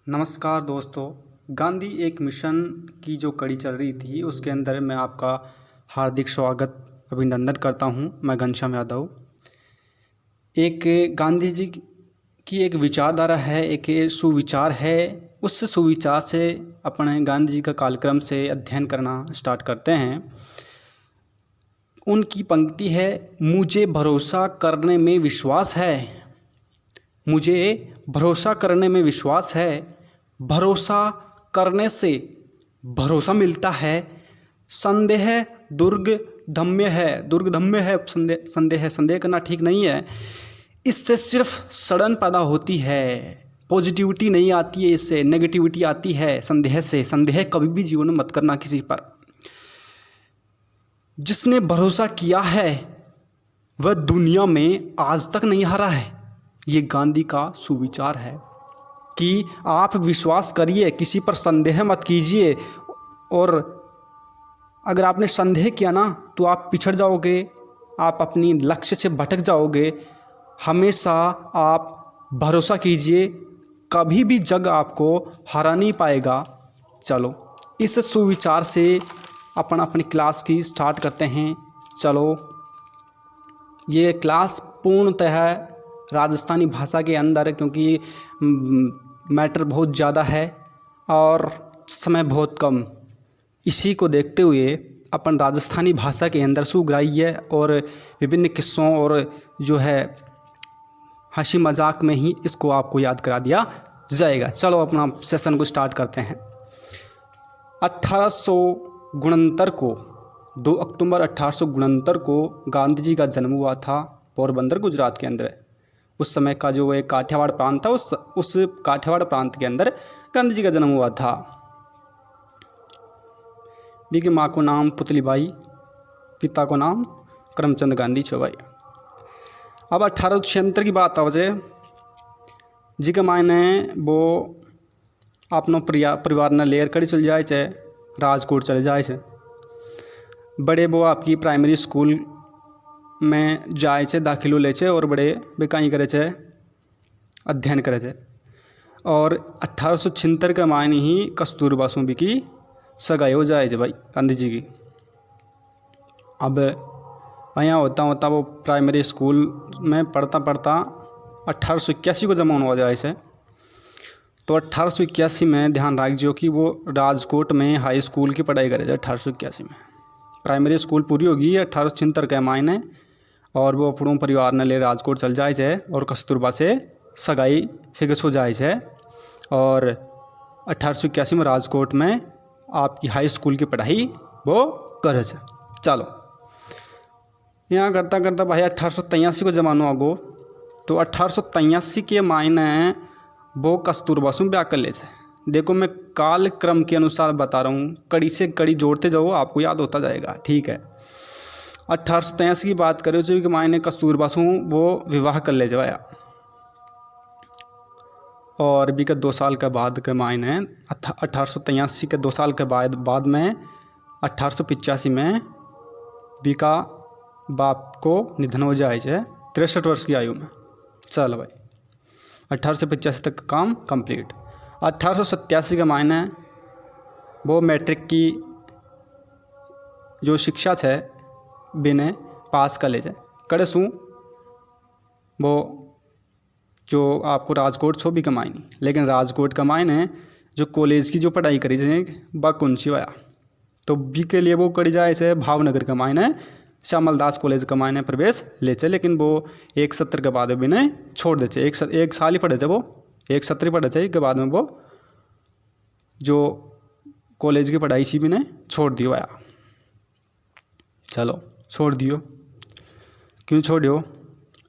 नमस्कार दोस्तों। गांधी एक मिशन की जो कड़ी चल रही थी उसके अंदर मैं आपका हार्दिक स्वागत अभिनंदन करता हूं। मैं घनश्याम यादव। एक गांधी जी की एक विचारधारा है, एक सुविचार है। उस सुविचार से अपने गांधी जी का कालक्रम से अध्ययन करना स्टार्ट करते हैं। उनकी पंक्ति है, मुझे भरोसा करने में विश्वास है, मुझे भरोसा करने में विश्वास है, भरोसा करने से भरोसा मिलता है, संदेह दुर्गधम्य है, संदेह करना ठीक नहीं है। इससे सिर्फ सड़न पैदा होती है, पॉजिटिविटी नहीं आती है, इससे नेगेटिविटी आती है। संदेह से, संदेह कभी भी जीवन में मत करना किसी पर। जिसने भरोसा किया है वह दुनिया में आज तक नहीं हारा है। ये गांधी का सुविचार है कि आप विश्वास करिए, किसी पर संदेह मत कीजिए। और अगर आपने संदेह किया ना तो आप पिछड़ जाओगे, आप अपनी लक्ष्य से भटक जाओगे। हमेशा आप भरोसा कीजिए, कभी भी जग आपको हरा नहीं पाएगा। चलो इस सुविचार से अपनी क्लास की स्टार्ट करते हैं। चलो, ये क्लास पूर्णतः राजस्थानी भाषा के अंदर, क्योंकि मैटर बहुत ज़्यादा है और समय बहुत कम, इसी को देखते हुए अपन राजस्थानी भाषा के अंदर सुग्राह्य और विभिन्न किस्सों और जो है हंसी मजाक में ही इसको आपको याद करा दिया जाएगा। चलो अपना सेशन को स्टार्ट करते हैं। 1869 को 2 अक्टूबर 1869 को गांधी जी का जन्म हुआ था पोरबंदर गुजरात के अंदर। उस समय का जो एक काठियावाड़ प्रांत था, उस काठियावाड़ प्रांत के अंदर गांधी जी का जन्म हुआ था। इनकी माँ को नाम पुतलीबाई, पिता को नाम करमचंद गांधी छो भाई। अब 1876 की बात आवजे जी के मायने वो अपनो परिवार ने लेर कड़ी चल जाए छे, राजकोट चले जाए छे। बड़े वो आपकी प्राइमरी स्कूल में जाए छे, दाखिलो ले छे और बड़े वे कहीं करे छे, अध्ययन करे छे। और 1876 के मायने ही कस्तूरबा सूबी की सगाई हो जाए छे भाई गांधी जी की। अब यहाँ होता वो प्राइमरी स्कूल में पढ़ता 1881 को जमाना हो जाए छे। तो 1881 में ध्यान रखियो कि वो राजकोट में हाई स्कूल की पढ़ाई करे थे। 1881 में प्राइमरी स्कूल पूरी होगी 1876 के मायने, और वो अपनों परिवार ने ले राजकोट चल जाए छे और कस्तूरबा से सगाई फिक्स हो जाए छे। और 1881 में राजकोट में आपकी हाई स्कूल की पढ़ाई वो करे छे। चलो यहाँ करता करता भाई 1883 को जमानो आगो। तो 1883 के मायने वो कस्तूरबा से ब्याह कर ले छे। देखो मैं काल क्रम के अनुसार बता रहा हूँ, कड़ी से कड़ी जोड़ते जाओ, आपको याद होता जाएगा। ठीक है, 1883 की बात करें जो कि मायने कस्तूरबा से वो विवाह कर ले जाया। और भी के 2 साल के बाद के मायने 1883 के 2 साल के बाद में 1885 में भी का बाप को निधन हो जाए छे 63 वर्ष की आयु में। चलो भाई 1885 तक का काम कंप्लीट। 1887 के मायने वो मैट्रिक की जो शिक्षा है बिने पास कर ले जाए करे सूँ वो जो आपको राजकोट छो भी कमाई नहीं। लेकिन राजकोट कमाए ने जो कॉलेज की जो पढ़ाई करी जाए वह कुंची वाया, तो बी के लिए वो करी जाए से भावनगर कमाए ने श्यामल दास कॉलेज कमाए ने प्रवेश ले चे। लेकिन वो एक सत्र के बाद भी ने छोड़ दे चे। एक साल ही पढ़े थे, वो एक सत्र ही पढ़े थे। के बाद में वो जो कॉलेज की पढ़ाई सी भी ने छोड़ दियो आया। चलो छोड़ दियो, क्यों छोड़ियो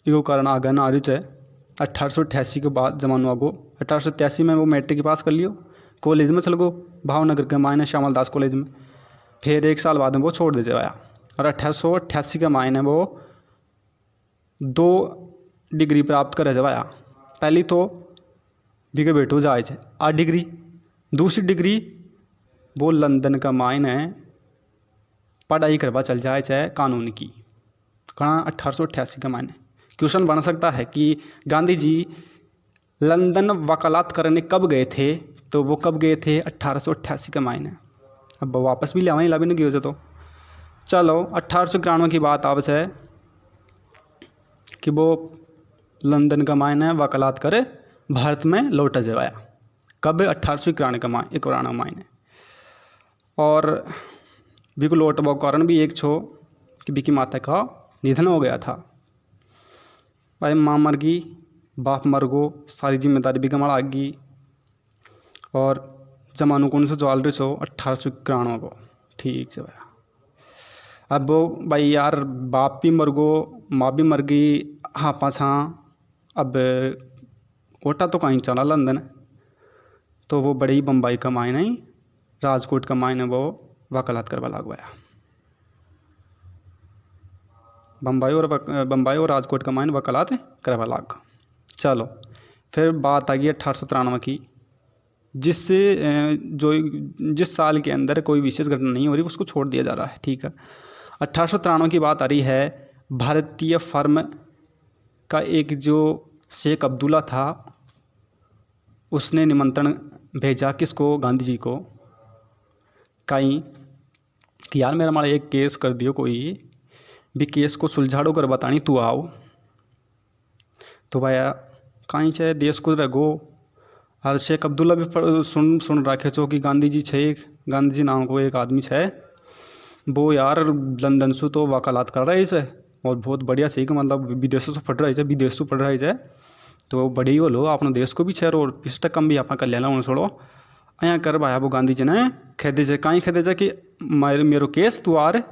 यो कारण आगे ना आ रही है। 1888 के बाद जमानो आगो। 1883 में वो मैट्रिक पास कर लियो, कॉलेज में चल गो भावनगर के मायने श्यामल दास कॉलेज में। फिर 1 साल बाद में वो छोड़ दे जाया। और 1888 के मायने वो 2 डिग्री प्राप्त करे जाया। पहली तो बिके बेटो जाए छे आ डिग्री, दूसरी डिग्री वो लंदन का मायने पढ़ाई करवा चल जाए छे कानून की। कहाँ 1888 के मायने क्वेश्चन बन सकता है कि गांधी जी लंदन वकालत करने कब गए थे, तो वो कब गए थे 1888 के महीने। अब वापस भी लिया ला भी नहीं गए तो चलो 1891 की बात आप है कि वो लंदन का मायने वकालत करे भारत में लौटा जवाया कब 1891 का मायने। और बिको लौट वो कारण भी एक छो कि बिकी माता का निधन हो गया था। भाई माँ मर गई, बाप मर गो, सारी जिम्मेदारी भी कमा गई। और जमानू कौन सो चल रहे छो 1891 को, ठीक है भैया। अब वो भाई यार बाप भी मर गो, माँ भी मर गई, हाँ पाछा अब ओटा तो कहीं चला लंदन, तो वो बड़े ही बम्बई का मायने ही राजकोट का मायने वो वकालत करवा लग गया। बम्बई और राजकोट का मायने वकालत करवा लग। चलो फिर बात आ गई 1893 की, जिस साल के अंदर कोई विशेष घटना नहीं हो रही उसको छोड़ दिया जा रहा है, ठीक है। 1893 की बात आ रही है। भारतीय फर्म का एक जो शेख अब्दुल्ला था उसने निमंत्रण भेजा किसको, गांधी जी को, कहीं कि यार मेरा हमारा एक केस कर दियो, कोई भी केस को सुलझाड़ो कर बतानी तू आओ। तो भैया कहीं चाहे देश को रगो। और शेख अब्दुल्ला भी सुन रखे छो कि गांधी जी छे, गांधी जी नाम को एक आदमी है, वो यार लंदन से तो वकालत कर रहे है और बहुत बढ़िया छे, मतलब विदेशों से पढ़ रहे है, विदेश से पढ़ रहे है, तो बड़े ही बोलो अपने देश को भी छेर और 20 कम भी आप कर लेना उन्हें छोड़ो अँ कर भाया। वो गांधी जी ने खेदे से कहीं खेदे जा कि मेरो केस तू आर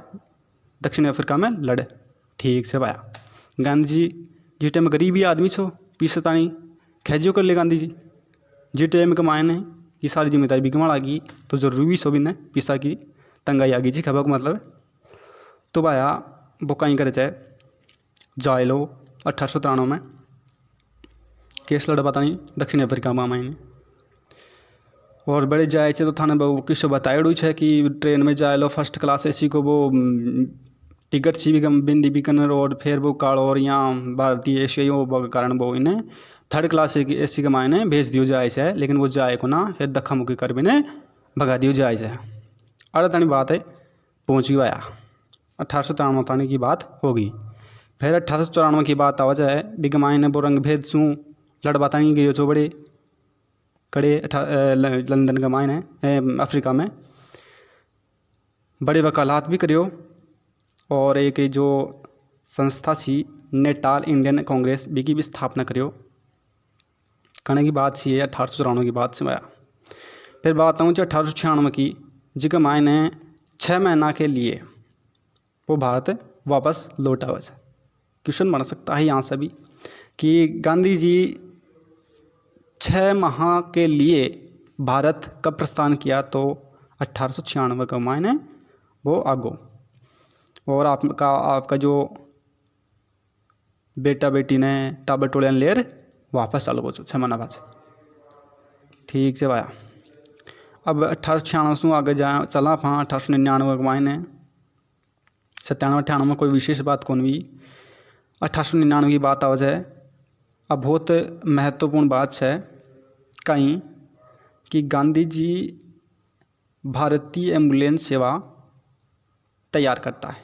दक्षिण अफ्रीका में लड़, ठीक से भाया। गांधी जी जिस टाइम गरीबी आदमी छो पीछे तानी खेजियो कर ले गांधी जी, जिस टाइम के मायने कि सारी जिम्मेदारी भी कमा गई तो जरूरी भी सो भी ने पिसा की तंगाई आ गई जी खबर को मतलब। तो भाया वो कहीं करे चाहे जाए लो 1893 में केस लड़ पता नहीं दक्षिण अफ्रीका में मायने। और बड़े जाए तो थाने वो किसो बताएड़ है कि ट्रेन में जाए लो फर्स्ट क्लास एसी को वो टिकट सी भी बिंदी बिकनर और फिर वो काल और यहाँ भारतीय एशियाई वो कारण वो इन्हें थर्ड क्लास एसी के मायने भेज दियो जाए है, लेकिन वो जाए को ना फिर धक्का मुक्की कर भी ने भगा दियो जाए है। अरे तानी बात है पहुँच गया 1893 की बात होगी। फिर 1894 की बात आवा जाए बिग मायने वो रंग भेद शू लड़ बाता नहीं गई चो बड़े कड़े लंदन का मायने अफ्रीका में बड़े वकालत भी करियो। और एक जो संस्था थी नेटाल इंडियन कांग्रेस बी की भी स्थापना करियो करने की बात सी है 1894 की बात से आया। फिर बात आऊँ 1896 की जिसके मायने 6 महीना के लिए वो भारत वापस लौटा हुआ है। क्वेश्चन बन सकता है यहाँ से भी कि गांधी जी 6 माह के लिए भारत कब प्रस्थान किया, तो 1896 का मायने वो आगो। और आपका जो बेटा बेटी ने टाबर टोलियन लेर वापस चालू हो 6 महीना बाद, ठीक से भाया। अब 1896 आगे जाए चला हाँ 1899 के मायने 97-98 में कोई विशेष बात कौन भी 1899 की बात आ जाए। अब बहुत महत्वपूर्ण बात है कहीं कि गांधी जी भारतीय एम्बुलेंस सेवा तैयार करता है,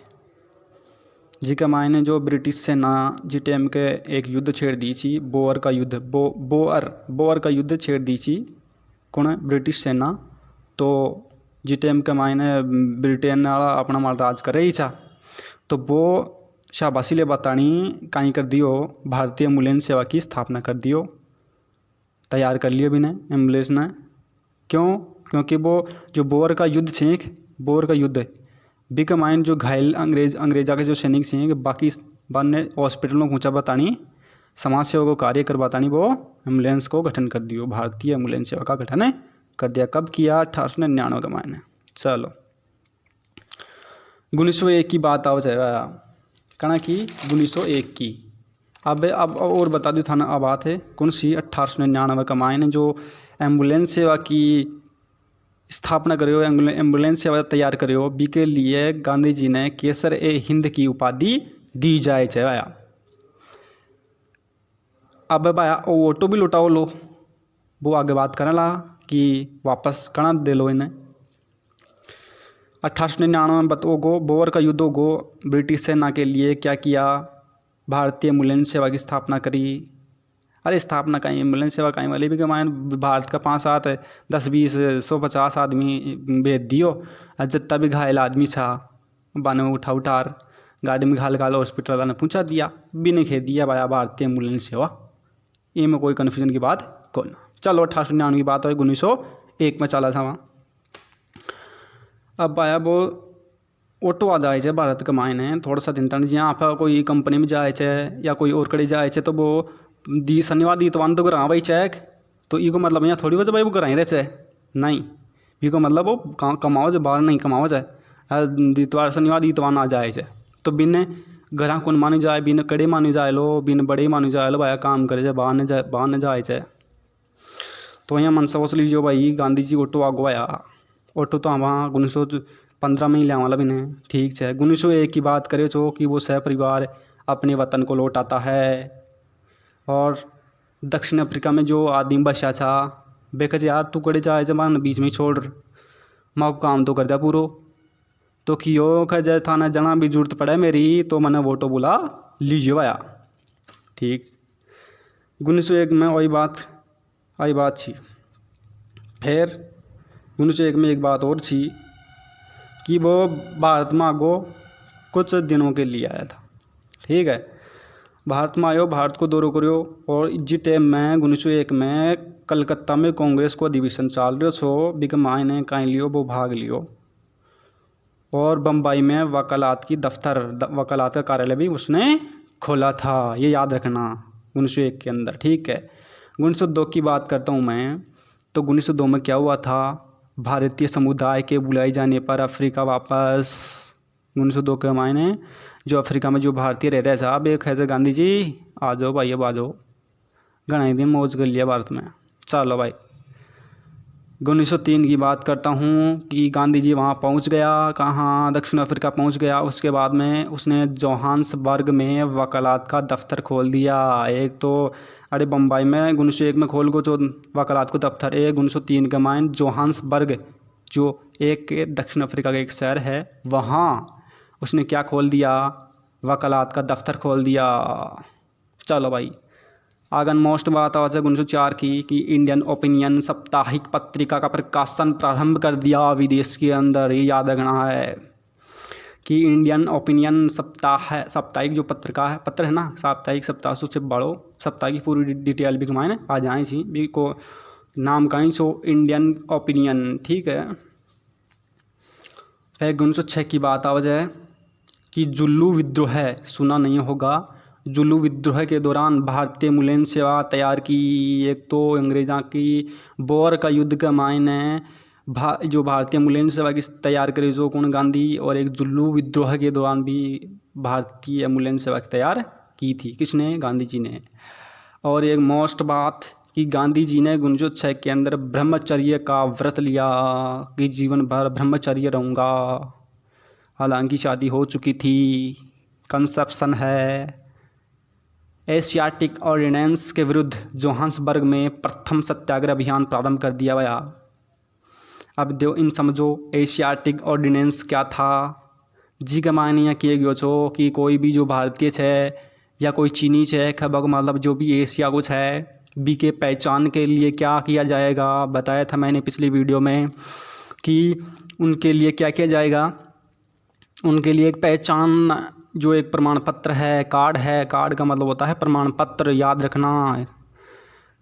जिसके मायने जो ब्रिटिश सेना जिस टाइम के एक युद्ध छेड़ दी थी बोअर का युद्ध बोअर का युद्ध छेड़ दी थी कौन ब्रिटिश सेना। तो जिस टाइम के मायने ब्रिटेन वाला अपना माल राज कर रही था, तो वो शाबाशी ले बतानी कहीं कर दियो भारतीय एम्बुलेंस सेवा की स्थापना कर दियो, तैयार कर लियो भी ने एम्बुलेंस ने। क्यों? क्योंकि वो जो बोअर का युद्ध छे बोअर का युद्ध बी का मायने जो घायल अंग्रेजा के जो सैनिक छे बाकी बनने हॉस्पिटल में पहुँचा बतानी समाज सेवा को कार्य कर बतानी वो एम्बुलेंस को गठन कर दियो, भारतीय एम्बुलेंस सेवा का गठन कर दिया। कब किया? 1899 के मायने। चलो 1901 की बात आ जाएगा कहना कि 1901 की अब और बता दो थाना अब बात है कौन सी 1899 का मायने जो एम्बुलेंस सेवा की स्थापना करियो एम्बुलेंस सेवा तैयार करियो बी के लिए गांधी जी ने केसर-ए-हिंद की उपाधि दी जाए। अब भाया वो ऑटो भी लुटाओ लो, वो आगे बात करने लगा कि वापस कणा दे लो इन्हें। 1899 में वो बोर का युद्ध को ब्रिटिश सेना के लिए क्या किया, भारतीय एम्बुलेंस सेवा की स्थापना करी। अरे स्थापना कहीं एम्बुलेंस सेवा कहीं वाली भी कमाएं, भारत का 5 7 10 20 150 आदमी भेज दियो, और जितना भी घायल आदमी था बाने में उठार गाड़ी में घाल हॉस्पिटल वाला ने पहुँचा दिया, भी नहीं खेद दिया भाया भारतीय एम्बुलेंस सेवा। ये में कोई कन्फ्यूजन की बात कौन। चलो 1899 की बात है, 1901 में चला था वहाँ। अब आया वो ऑटो आ जाए छे भारत के मायने थोड़ा सा दिन तक, जहाँ आप कोई कंपनी में जाए छे या कोई और कड़ी जाए छे तो वो शनिवार इतवार तो घर भाई चेक, तो इको मतलब यहाँ थोड़ी वजह भाई वो घर ही रहे छे नहीं, इको मतलब वो कमाओ जाए बाहर नहीं कमाओ जाए, इतवार शनिवार इतवार आ जाए छे तो बिन घर कौन मानी जाए, बिन कड़े मानी जाए लो, बिन बड़े मानी जाए लो भाई काम करे जाए बाहर न जाए छे। तो यहाँ मन सोच लीजिए भाई गांधी जी ऑटो आगो आया, ऑटो तो वहाँ 1915 में ही लिया वाला भी नहीं, ठीक है। 1901 की बात करें जो कि वो सहपरिवार अपने वतन को लौट आता है, और दक्षिण अफ्रीका में जो आदमी बचा था बेकज यार तू कड़े जाए जब बीच में छोड़ माँ को काम तो कर दिया पूरा, तो कियो खजे थाना जना भी जरूरत पड़े मेरी तो मैंने वोटो बुला लीजिए भाया, ठीक। 1901 में वही बात थी। फिर 1901 में एक बात और थी कि वो भारत में आगो कुछ दिनों के लिए आया था, ठीक है। भारत में आयो, भारत को दौरो करो, और जिस टाइम में 1901 में कलकत्ता में कांग्रेस को अधिवेशन चल रहा छो, बिक मायने कहीं लियो वो भाग लियो, और बम्बई में वकालत का कार्यालय भी उसने खोला था, ये याद रखना 1901 के अंदर, ठीक है। 1902 की बात करता हूँ मैं, तो 1902 में क्या हुआ था, भारतीय समुदाय के बुलाए जाने पर अफ्रीका वापस। 1902 के मायने जो अफ्रीका में जो भारतीय रह रहे साहब एक है गांधी जी आ जाओ भाई, अब आ जाओ, घना दिन मौज कर लिया भारत में, चलो भाई। 1903 की बात करता हूँ कि गांधी जी वहाँ पहुँच गया, कहाँ, दक्षिण अफ्रीका पहुँच गया। उसके बाद में उसने जोहान्सबर्ग में वकालत का दफ्तर खोल दिया। एक तो अरे बम्बई में 1901 में खोल गो जो वकालत को दफ्तर, एक 1903 के माइन जोहान्सबर्ग जो एक दक्षिण अफ्रीका का एक शहर है, वहाँ उसने क्या खोल दिया, वकालत का दफ्तर खोल दिया। चलो भाई आगन मोस्ट बात आज 1904 की कि इंडियन ओपिनियन साप्ताहिक पत्रिका का प्रकाशन प्रारंभ कर दिया विदेश के अंदर। ये याद रखना है कि इंडियन ओपिनियन साप्ताहिक जो पत्र है ना, साप्ताहिक सप्ताह से बड़ो सप्ताह की पूरी डिटेल भी कमाए आ जाए सी भी को नाम कहीं सो इंडियन ओपिनियन, ठीक है। फिर 1906 की बात आ जाए कि जुल्लू विद्रोह सुना नहीं होगा। जुल्लू विद्रोह के दौरान भारतीय एम्बुलेंस सेवा तैयार की। एक तो अंग्रेज़ों की बोर का युद्ध के मायने जो भारतीय एम्बुलेंस सेवा की तैयार करी जो कौन गांधी, और एक जुल्लू विद्रोह के दौरान भी भारतीय एम्बुलेंस सेवा तैयार की थी, किसने, गांधी जी ने। और एक मोस्ट बात कि गांधी जी ने 1906 के अंदर ब्रह्मचर्य का व्रत लिया कि जीवन भर ब्रह्मचर्य रहूँगा। हालांकि शादी हो चुकी थी, कंसेप्शन है। एशियाटिक ऑर्डिनेंस के विरुद्ध जोहान्सबर्ग में प्रथम सत्याग्रह अभियान प्रारंभ कर दिया गया। अब दो इन समझो एशियाटिक ऑर्डिनेंस क्या था जी का मायने यहाँ किए गयो छो कि कोई भी जो भारतीय है या कोई चीनी है खबक मतलब जो भी एशिया कुछ है बी के पहचान के लिए क्या किया जाएगा। बताया था मैंने पिछली वीडियो में कि उनके लिए क्या किया जाएगा। उनके लिए एक पहचान जो एक प्रमाण पत्र है, कार्ड है, कार्ड का मतलब होता है प्रमाण पत्र, याद रखना।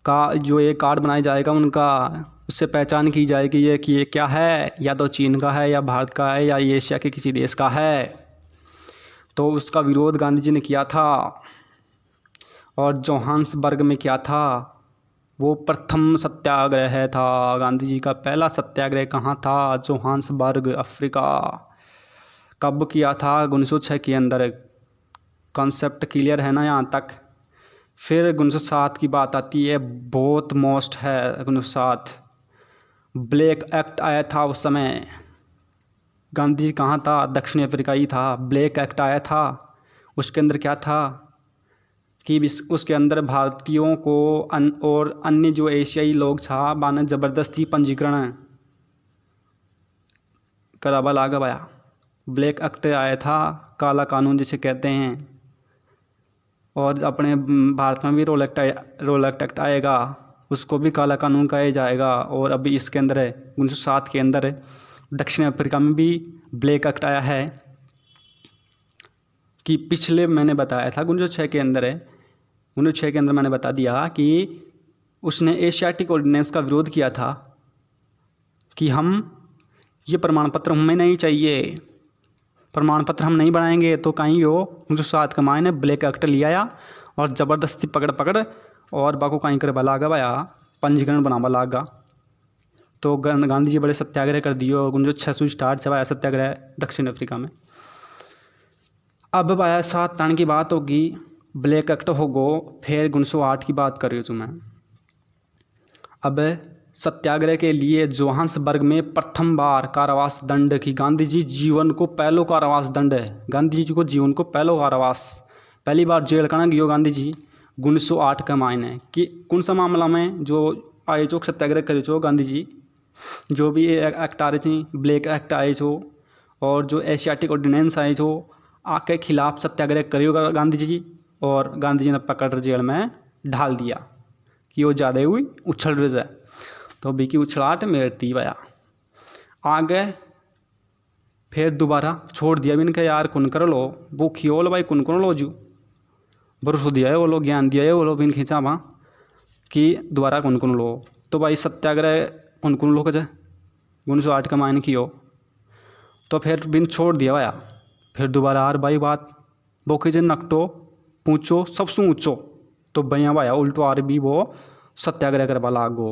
का जो एक कार्ड बनाया जाएगा उनका, उससे पहचान की जाएगी ये क्या है, या तो चीन का है या भारत का है या एशिया के किसी देश का है। तो उसका विरोध गांधी जी ने किया था। और जोहान्सबर्ग में क्या था, वो प्रथम सत्याग्रह था। गांधी जी का पहला सत्याग्रह कहाँ था, जोहान्सबर्ग, अफ्रीका। कब किया था, 1906 के अंदर। कॉन्सेप्ट क्लियर है ना यहाँ तक। फिर 1907 की बात आती है, बहुत मोस्ट है 1907। ब्लैक एक्ट आया था उस समय। गांधी जी कहाँ था, दक्षिण अफ्रीका ही था। ब्लैक एक्ट आया था, उसके अंदर क्या था कि उसके अंदर भारतीयों को और अन्य जो एशियाई लोग था बाने ज़बरदस्ती पंजीकरण करावा लागा भाया। ब्लैक एक्ट आया था, काला कानून जिसे कहते हैं, और अपने भारत में भी रोल एक्ट आएगा, उसको भी काला कानून कहा जाएगा। और अभी इसके अंदर है 1907 के अंदर दक्षिण अफ्रीका में भी ब्लैक एक्ट आया है। कि पिछले मैंने बताया था 1906 के अंदर है, 1906 के अंदर मैंने बता दिया कि उसने एशियाटिक ऑर्डिनेंस का विरोध किया था कि हम ये प्रमाण पत्र हमें नहीं चाहिए, प्रमाण पत्र हम नहीं बनाएंगे तो कहीं हो। 1907 का मायने ब्लैक एक्ट ले आया और ज़बरदस्ती पकड़ और बाको कहीं कर लागा भाया, पंजीकरण बनावा लागा। तो गांधी जी बड़े सत्याग्रह कर दियो। 1906 से स्टार्ट छवाया सत्याग्रह दक्षिण अफ्रीका में। अब भाया 7 तान की बात होगी, ब्लैक एक्ट होगो, फिर 1908 की बात कर रही हूँ मैं। अब सत्याग्रह के लिए जोहान्सबर्ग में प्रथम बार कारावास दंड की गांधी जी जीवन को पहलो कारावास दंड है। गांधी जी को जीवन को पहलो कारावास, पहली बार जेल करना गियो गांधी जी 1908 का मायने कि कौन सा मामला में जो आए चो सत्याग्रह करे चो गांधी जी, जो भी एक्ट आ रहे थे, ब्लैक एक्ट आए छो और जो एशियाटिक ऑर्डिनेंस आए छो, आके खिलाफ सत्याग्रह करियो गांधी जी। और गांधी जी ने पकड़ जेल में ढाल दिया कि वो ज़्यादा हुई उछल रहे जाए, तो बी की उछलाहट मेरती भया। आगे फिर दोबारा छोड़ दिया भी इनका, यार कुन कर लो वो खियोल भाई कुन कर लो जू भरोसा दिया है वो लोग, ज्ञान दिया है वो लोग बिन खींचा वहाँ कि दोबारा कुन लो। तो भाई सत्याग्रह कुन लो कजे 1908 का मायने की हो, तो फिर बिन छोड़ दिया भाया। फिर दोबारा आर भाई बात वो खींचे नकटो पूछो सबसे ऊँचो, तो भैया भाया उल्टो आर भी वो सत्याग्रह करवा लागो।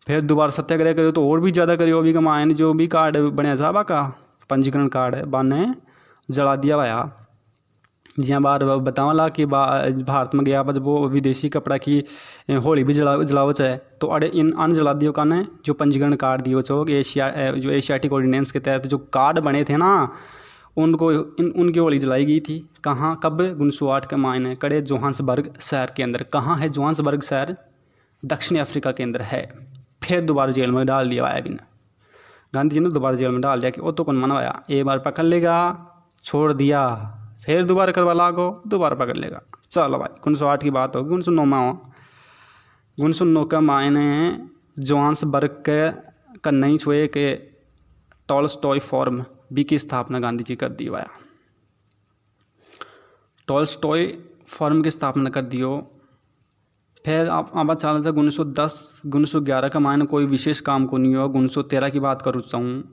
फिर दोबारा सत्याग्रह करो तो और भी ज़्यादा करियो। अभी का मायने जो भी कार्ड बने था बा का पंजीकरण कार्ड है बाने जला दिया भाया। जिया बार बतावला कि भारत में गया जब वो विदेशी कपड़ा की होली भी जलावच है, तो अरे इन अन जला दियो का ने जो पंजीकरण कार्ड दियो चो जो एशियाटिक ऑर्डिनेंस के तहत जो कार्ड बने थे ना, उनको उनकी होली जलाई गई थी। कहाँ कब 1908 के मायने कड़े जोहान्सबर्ग शहर के अंदर। कहाँ है जोहान्सबर्ग शहर? दक्षिण अफ्रीका के अंदर है। फिर दोबारा जेल में डाल दिया भाया बिन गांधी जी ने, दोबारा जेल में डाल दिया कि वो तो कौन मनवाया, एक बार पकड़ लेगा छोड़ दिया, फिर दोबारा करवा लागो दोबारा पकड़ लेगा। चलो भाई 1908 की बात होगी। 1909 में 1909 का मायने जोहान्सबर्ग के कन्नई छुए के टॉलस्टॉय फॉर्म बी की स्थापना गांधी जी कर दी भाया। टॉलस्टॉय फॉर्म की स्थापना कर दियो। फिर आप चाल था 1910 1911 का मायने कोई विशेष काम को नहीं हुआ। 1913 की बात करूँ चाहूँ,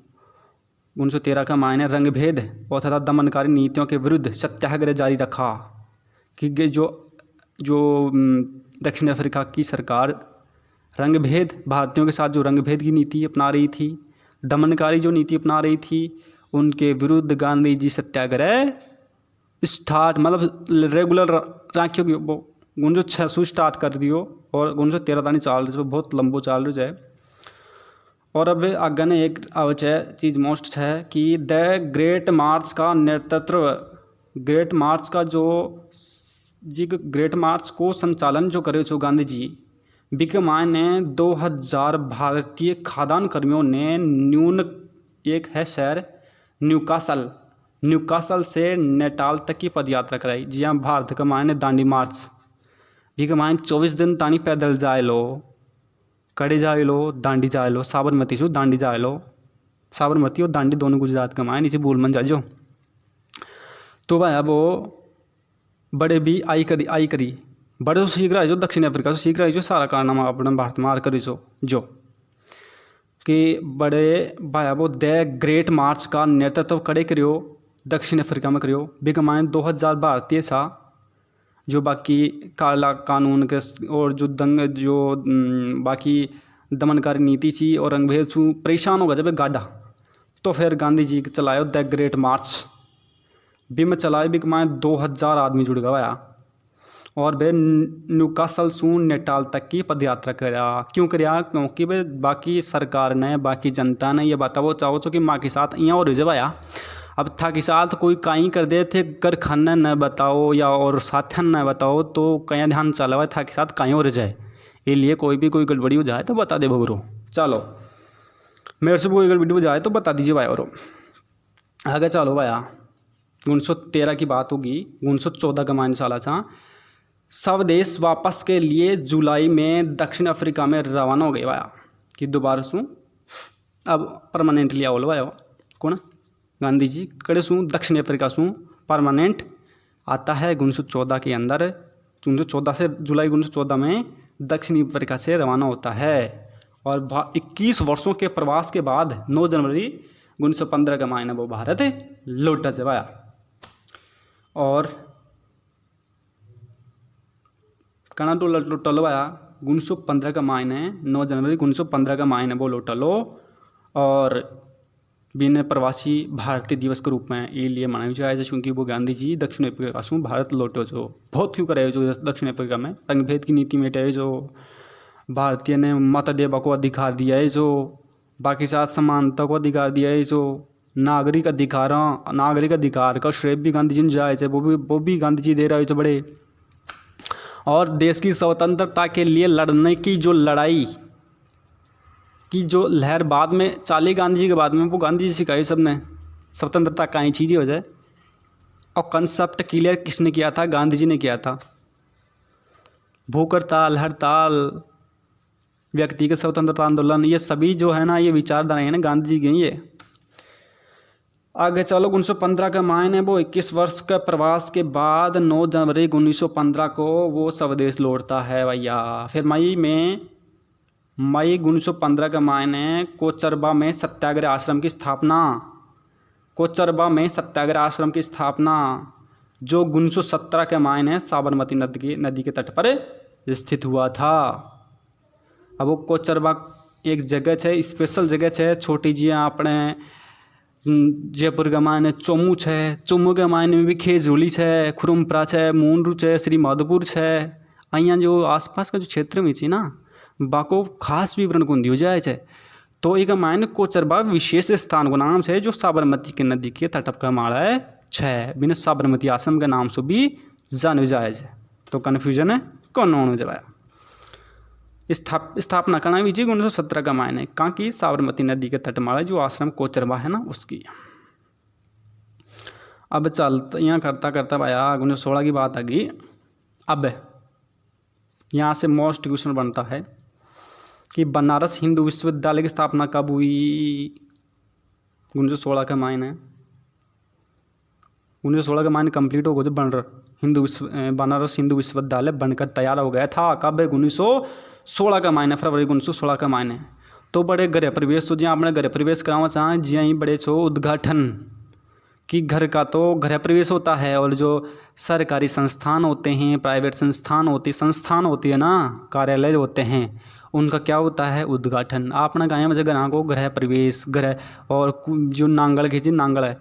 1913 का मायने रंगभेद और तथा दमनकारी नीतियों के विरुद्ध सत्याग्रह जारी रखा कि जो दक्षिण अफ्रीका की सरकार रंगभेद, भारतीयों के साथ जो रंगभेद की नीति अपना रही थी, दमनकारी जो नीति अपना रही थी, उनके विरुद्ध गांधी जी सत्याग्रह स्टार्ट मतलब रेगुलर राखियो की 1906 स्टार्ट कर दियो और 1913 तानी चाल रही, बहुत लंबो चाल रही है। और अब आगे ने एक आवश्य चीज़ मोस्ट है कि द ग्रेट मार्च का नेतृत्व, ग्रेट मार्च का जो ग्रेट मार्च को संचालन जो करे छो गांधी जी, बिके मायने 2000 भारतीय खाद्यान्न कर्मियों ने एक है शहर न्यूकासल से नेटाल तक की पदयात्रा कराई। जी हाँ, भारत का मायने दांडी मार्च, बिके मायने 24 दिन तानी पैदल जाए लो, कड़े जाए लो, दांडी जाए लो, साबरमती से दांडी जाए लो, साबरमती और दांडी दोनों गुजरात का मायने, नीचे भूल मन जाजो। तो भाई अब वो बड़े भी आई करी बड़े तो सीख रहा है जो दक्षिण अफ्रीका से सीख रहा है जो सारा कारनामा अपने भारत में आर करी जो कि बड़े भाई वो द ग्रेट मार्च का नेतृत्व कड़े करियो दक्षिण अफ्रीका में करियो। बिके मायने 2000 भारतीय था जो बाकी काला कानून के और जो बाकी दमनकारी नीति थी और रंगभेद छू परेशान होगा जब गाढ़ा, तो फिर गांधी जी चलायो द ग्रेट मार्च भी में चलाए। बिके मायने 2000 आदमी जुड़ गया और वे न्यूकासल सू नेटाल तक की पदयात्रा करा। क्यों करा? क्योंकि वे बाकी सरकार ने, बाकी जनता ने ये बताओ चाहो कि माँ के साथ यहाँ और रिजवाया अब था कि साथ कोई काई कर दे थे कर खाना न बताओ या और साथन न बताओ तो कहीं ध्यान चला हुआ था कि साथ कहीं और जाए, ये लिए कोई भी कोई गड़बड़ी हो जाए तो बता दे भगरो। चलो मेरे से कोई गड़बड़ी हो जाए तो बता दीजिए भाई। और आगे चलो भाया 1913 की बात होगी। 1914 का मान साला था स्वदेश वापस के लिए जुलाई में दक्षिण अफ्रीका में रवाना हो गए भाया कि दोबारा शू अब परमानेंटली आओ भाया कौन गांधी जी कड़े शू दक्षिण अफ्रीका शू परमानेंट आता है 1914 के अंदर। 1914 से जुलाई 1914 में दक्षिण अफ्रीका से रवाना होता है और 21 वर्षों के प्रवास के बाद 9 जनवरी 1915 का महीना वो भारत लौटा जवाया। और कणा टोलवाया 1915 का महीने 9 जनवरी 1915 का महीने वो लौटलो और बिना प्रवासी भारतीय दिवस के रूप में ये लिए मनाया जाए क्योंकि वो गांधी जी दक्षिण अफ्रीका से भारत लौटे जो बहुत क्यों करे जो दक्षिण अफ्रीका में रंग भेद की नीति मेटे जो भारतीय ने मत देवा को अधिकार दिया है, जो बाकी साथ समानता को अधिकार दिया है, जो नागरिक अधिकार का श्रेय भी गांधी जी ने जाए थे वो भी गांधी जी दे रहे थे बड़े। और देश की स्वतंत्रता के लिए लड़ने की जो लड़ाई की जो लहर बाद में चाली गांधी जी के बाद में वो गांधी जी सिखाई सबने स्वतंत्रता कई चीज़ें हो जाए। और कंसेप्ट क्लियर किसने किया था? गांधी जी ने किया था। भूख हड़ताल, हड़ताल, व्यक्तिगत स्वतंत्रता आंदोलन, ये सभी जो है ना ये विचारधारा है ना गांधी जी की। ये आगे चलो 1915 का महीने वो 21 वर्ष का प्रवास के बाद 9 जनवरी 1915 को वो स्वदेश लौटता है भैया। फिर मई 1915 का महीने कोचरबा में सत्याग्रह आश्रम की स्थापना जो 1917 के महीने साबरमती नदी के तट पर स्थित हुआ था। अब वो कोचरबा एक जगह है, स्पेशल जगह है छोटी जी अपने जयपुर के मायने चोमू है, चोमू के मायने में भी खेजोली है, खुरुमपरा है, मूंडू है, श्री माधोपुर है। अँ जो आसपास का जो क्षेत्र में ना बाको खास विवरण को दियो जाए है। तो एक मायने कोचरबा विशेष स्थान को नाम है जो साबरमती के नदी के तट का माड़ा है बिना साबरमती आश्रम के नाम से भी जान जाए है। तो कन्फ्यूजन है कौन हो जाए। स्थापना करना भी 1917 का मायने कहाँ की साबरमती नदी के तट माड़ा जो आश्रम कोचरबा है ना उसकी। अब चलता यहाँ करता करता भाया 1916 की बात आ गई। अब यहाँ से मोस्ट क्वेश्चन बनता है कि बनारस हिंदू विश्वविद्यालय की स्थापना कब हुई? 1916 का मायने 1916 का मायने कंप्लीट हो गया जो बन रहा बनारस हिंदू विश्वविद्यालय बनकर तैयार हो गया था। कब? 1916 का मायने फरवरी 1916 का मायने। तो बड़े गृह प्रवेश तो जहाँ अपने गृह प्रवेश कराना चाहें जी ही बड़े छो उद्घाटन कि घर का तो गृह प्रवेश होता है और जो सरकारी संस्थान होते हैं, प्राइवेट संस्थान होती है ना, कार्यालय होते हैं, उनका क्या होता है? उद्घाटन। आपने कहा मुझे घर को गृह प्रवेश गृह और जो नांगल खींची नांगल है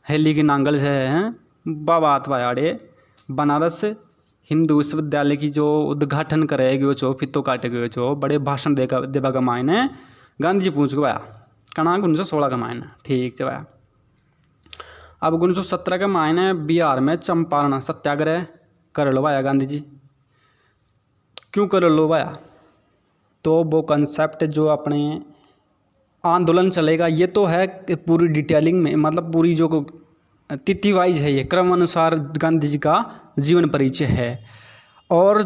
हेली की नांगल है बात भायाड़े बनारस हिंदू विश्वविद्यालय की जो उद्घाटन करेगी छो फितो काटेगे छो बड़े भाषण देगा का मायने गांधी जी पूछ गया कणा 1916 का मायने। ठीक है भाया। अब 1917 के मायने बिहार में चंपारण सत्याग्रह कर लो भाया गांधी जी। क्यों कर लो भाया? तो वो कंसेप्ट जो अपने आंदोलन चलेगा ये तो है पूरी डिटेलिंग में, मतलब पूरी जो तिथि वाइज है, ये क्रम अनुसार गांधी जी का जीवन परिचय है। और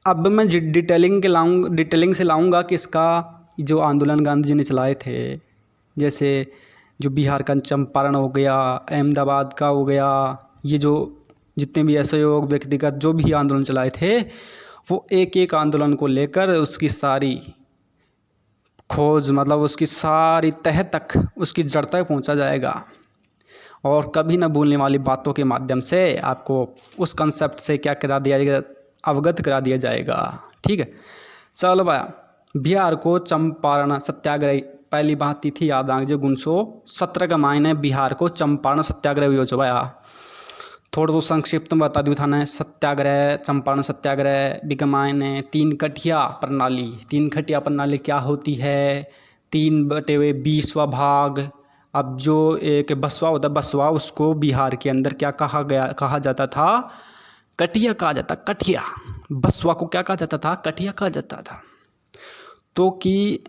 अब मैं डिटेलिंग से लाऊंगा कि इसका जो आंदोलन गांधी जी ने चलाए थे, जैसे जो बिहार का चंपारण हो गया, अहमदाबाद का हो गया, ये जो जितने भी असहयोग व्यक्तिगत जो भी आंदोलन चलाए थे वो एक एक आंदोलन को लेकर उसकी सारी खोज, मतलब उसकी सारी तह तक उसकी जड़ तक पहुंचा जाएगा और कभी न भूलने वाली बातों के माध्यम से आपको उस कंसेप्ट से क्या करा दिया जाएगा, अवगत करा दिया जाएगा। ठीक है, चलो भाई। बिहार को चंपारण सत्याग्रह पहली बात तिथि याद आ गई 1917 का मायने बिहार को चंपारण सत्याग्रह हुआ छो भाया। थोड़ा तो संक्षिप्त में बता दूँ थाने सत्याग्रह चंपारण सत्याग्रह बिगमायने तीन खटिया प्रणाली क्या होती है? 3/20वां भाग अब जो एक बसवा होता है, बसवा, उसको बिहार के अंदर क्या कहा जाता था? कटिया कहा जाता। कटिया, बसवा को क्या कहा जाता था? कटिया कहा जाता था। तो कि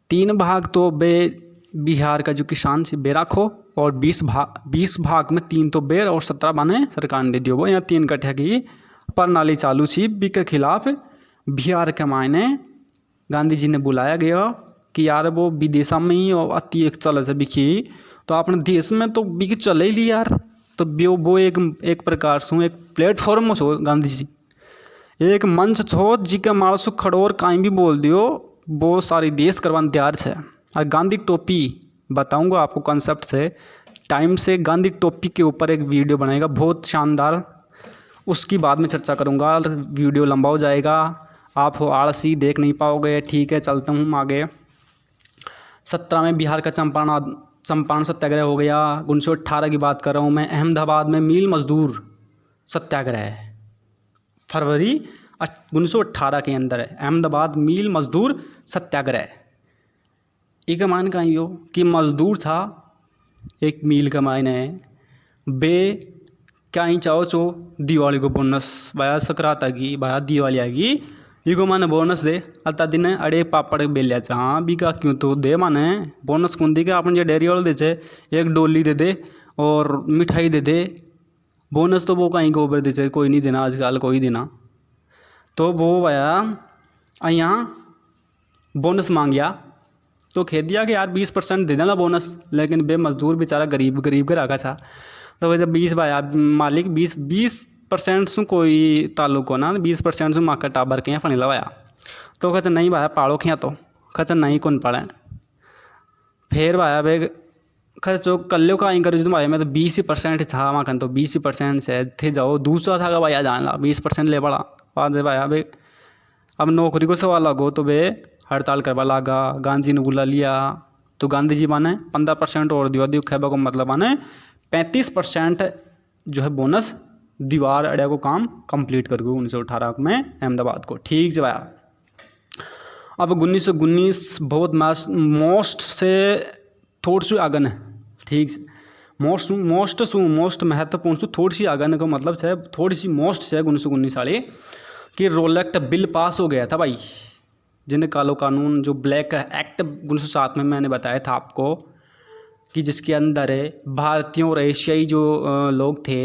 3 भाग तो बिहार का जो किसान से बे रखो, और 20 भाग में 3 तो बेर और 17 बने सरकार ने दे दियो। वो यहाँ 3 कट्ठे की प्रणाली चालू थी। बी के खिलाफ बिहार के मायने गांधी जी ने बुलाया गया कि यार वो विदेशा में ही अति एक चल से बिकी, तो अपने देश में तो बिक चले ही यार। तो वो एक प्रकार से एक प्लेटफॉर्म छो गांधी जी, एक मंच छो जिके मालसु खड़ोर कहीं भी बोल दियो वो सारी देश करवाने तैयार है। और गांधी टोपी बताऊंगा आपको कंसेप्ट से, टाइम से गांधी टोपी के ऊपर एक वीडियो बनाएगा बहुत शानदार, उसकी बाद में चर्चा करूंगा। वीडियो लंबा हो जाएगा, आप हो आलसी देख नहीं पाओगे। ठीक है, चलता हूँ आगे। 17 में बिहार का चंपारण सत्याग्रह हो गया। 1918 की बात कर रहा हूँ मैं। अहमदाबाद में मील मजदूर सत्याग्रह, फरवरी 1918 के अंदर है अहमदाबाद मील मजदूर सत्याग्रह। एक मान का यो कि मजदूर था एक मील का मायने बे क्या ही चाहो चो दिवाली को बोनस भाया सकरात आगी भाया दिवाली आगी इको माने बोनस दे अता दिन अड़े पापड़ बेलिया चा बिका क्यों तो दे माने बोनस कौन दी के अपन जो डेयरी वाले दे छे एक डोली दे दे और मिठाई दे दे। बोनस तो वो कहीं गोबर दे छे, कोई नहीं देना आजकल, कोई देना। तो वो भाया यहाँ बोनस मांग गया तो कह दिया कि यार 20% दे देना बोनस, लेकिन बे मजदूर बेचारा गरीब के रखा था। तो वह जब 20 भाया मालिक 20% से कोई ताल्लुक हो ना, 20% से माँ का टाबर के यहाँ फनी लवाया। तो कहते नहीं भाया पाड़ो के यहाँ, तो कहते नहीं कौन पड़े। फिर भाया बे खर्चो कल्लो का कर तुम भाई मैं तो 20% था वहाँ तो 20% से थे जाओ दूसरा था भाई जाना 20% ले पड़ा बाद भाई अबे अब नौकरी को सवाल लगो तो बे हड़ताल करवा लगा। गांधी ने बुला लिया तो गांधी जी माने 15% और दिवा खेबा को मतलब माने 35% जो है बोनस दीवार अड़िया को काम कंप्लीट कर गए 1918 में अहमदाबाद को। ठीक है भाया। अब 1919 बहुत मोस्ट से थोड़ी सी आगन है। ठीक, मोस्ट महत्वपूर्ण से थोड़ी सी आगन का मतलब है थोड़ी सी मोस्ट से 1919 वाली कि रोलेक्ट बिल पास हो गया था भाई, जिन्हें कालो कानून जो ब्लैक एक्ट 1907 में मैंने बताया था आपको कि जिसके अंदर भारतीयों और एशियाई जो लोग थे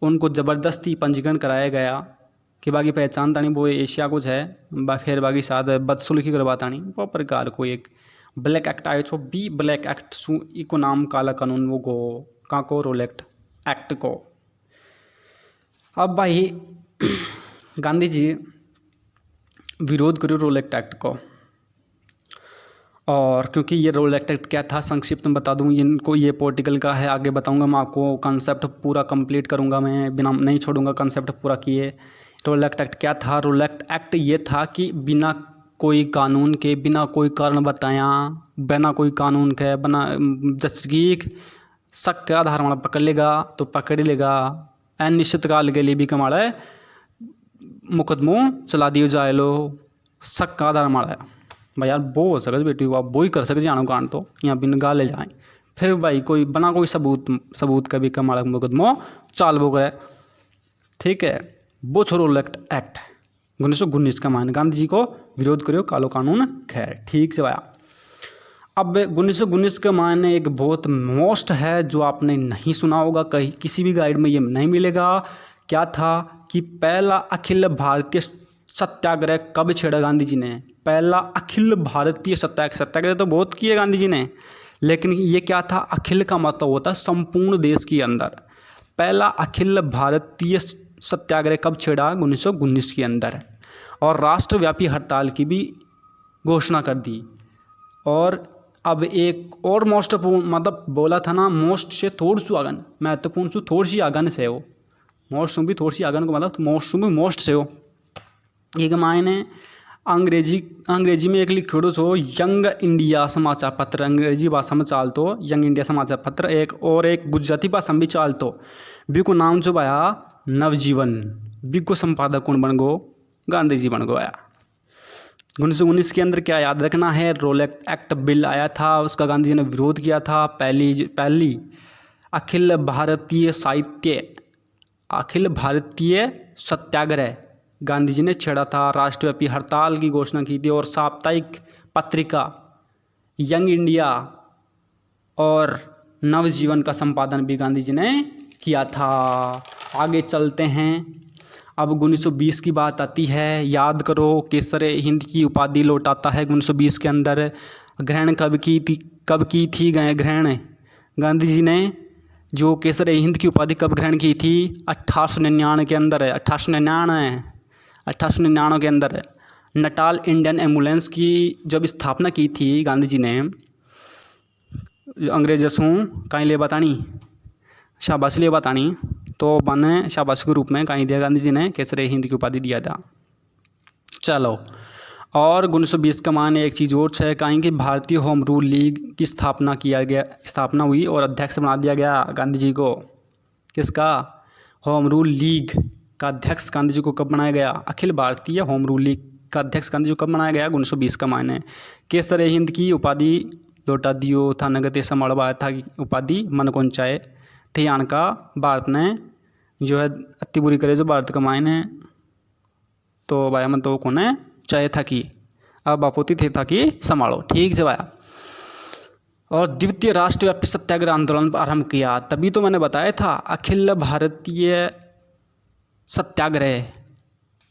उनको ज़बरदस्ती पंजीकरण कराया गया कि बाकी पहचान तानी वो एशिया कुछ है फिर बाकी साथ बदसुल्की करवातानी वो प्रकार को एक ब्लैक एक्ट आयो छो बी ब्लैक एक्ट सु इको नाम काला कानून वो को का को रोलेक्ट एक्ट को। अब भाई गांधी जी विरोध करो रोलेक्ट एक्ट को, और क्योंकि ये रोलेक्ट एक्ट क्या था संक्षिप्त में बता दूं इनको, ये पॉलिटिकल का है, आगे बताऊंगा मैं आपको, कंसेप्ट पूरा कंप्लीट करूंगा मैं, बिना नहीं छोड़ूंगा कंसेप्ट पूरा किए। रोलेक्ट एक्ट क्या था? रोलेक्ट एक्ट ये था कि बिना कोई कानून के, बिना कोई कारण बताया, बिना कोई कानून के, बिना जस्टिस शक के आधार में पकड़ लेगा तो पकड़ लेगा, अनिश्चित काल के लिए भी कमाड़ा मुकदमो चला दियो जाए लो शक का आधार माड़ा भाई यार वो हो सके बेटी आप वो ही कर सके जानो कान तो यहाँ बिन गा ले जाए फिर भाई कोई बना कोई सबूत का भी कमाड़ा मुकदमो चाल वो करे। ठीक है, वो छोड़ो रोलेक्ट एक्ट 1919 का मान गांधी जी को विरोध करो कालो कानून खैर। ठीक से भाया। अब 1919 के मायने एक बहुत मोस्ट है जो आपने नहीं सुना होगा, कहीं किसी भी गाइड में ये नहीं मिलेगा। क्या था कि पहला अखिल भारतीय सत्याग्रह कब छेड़ा गांधी जी ने? पहला अखिल भारतीय सत्याग्रह तो बहुत किए गांधी जी ने, लेकिन ये क्या था? अखिल का मतलब होता है संपूर्ण देश के अंदर। पहला अखिल भारतीय सत्याग्रह कब छेड़ा? 1919 के अंदर, और राष्ट्रव्यापी हड़ताल की भी घोषणा कर दी। और अब एक और मोस्ट मतलब बोला था ना मोस्ट से थोड़ी सी आगन, महत्वपूर्ण से थोड़ी सी आगन से हो, मोस्ट भी थोड़ी सी आगन को मतलब मोस्ट भी मोस्ट से हो। एक मायने अंग्रेजी में एक लिखो छो यंग इंडिया समाचार पत्र, अंग्रेजी भाषा में चाल तो यंग इंडिया समाचार पत्र, एक गुजराती भाषा में भी चाल तो बी को नाम जो भाया नवजीवन, बी को संपादक कौन बन गो? गांधी जी बन गो आया। 1919 के अंदर क्या याद रखना है, रोल एक्ट बिल आया था, उसका गांधी जी ने विरोध किया था। पहली अखिल भारतीय सत्याग्रह गांधी जी ने छेड़ा था। राष्ट्रव्यापी हड़ताल की घोषणा की थी और साप्ताहिक पत्रिका यंग इंडिया और नवजीवन का संपादन भी गांधी जी ने किया था। आगे चलते हैं। अब 1920 की बात आती है। याद करो, केसर हिंद की उपाधि लौटाता है 1920 के अंदर। ग्रहण कब की थी ग्रहण गांधी जी ने जो केसर हिंद की उपाधि कब ग्रहण की थी? 1899 के अंदर है। 1899 के अंदर नटाल इंडियन एम्बुलेंस की जब स्थापना की थी गांधी जी ने, अंग्रेजों कहीं ले बतानी शाबाशी ले बतानी, तो बने शाबाशी के रूप में कहीं दिया गांधी जी ने केसर हिंद की उपाधि दिया था। चलो, और 1920 का मान एक चीज़ और है कहीं कि भारतीय होम रूल लीग की स्थापना हुई और अध्यक्ष बना दिया गया गांधी जी को। किसका? होम रूल लीग का अध्यक्ष गांधी जी को कब बनाया गया? Akhil Bharatiya home rule league का अध्यक्ष गांधी जी को कब बनाया गया? 1920 का मायने। केसर हिंद की उपाधि लौटा दियो था नगते संभालवाया था उपाधि मन कौन चाहे थे यान का भारत ने जो है अति बुरी करे जो भारत का मायने, तो भाया मन तो कौन है चाहे था कि अब बापोती थे था कि संभालो। ठीक से भाया। और द्वितीय राष्ट्रव्यापी सत्याग्रह आंदोलन आरंभ किया। तभी तो मैंने बताया था अखिल भारतीय सत्याग्रह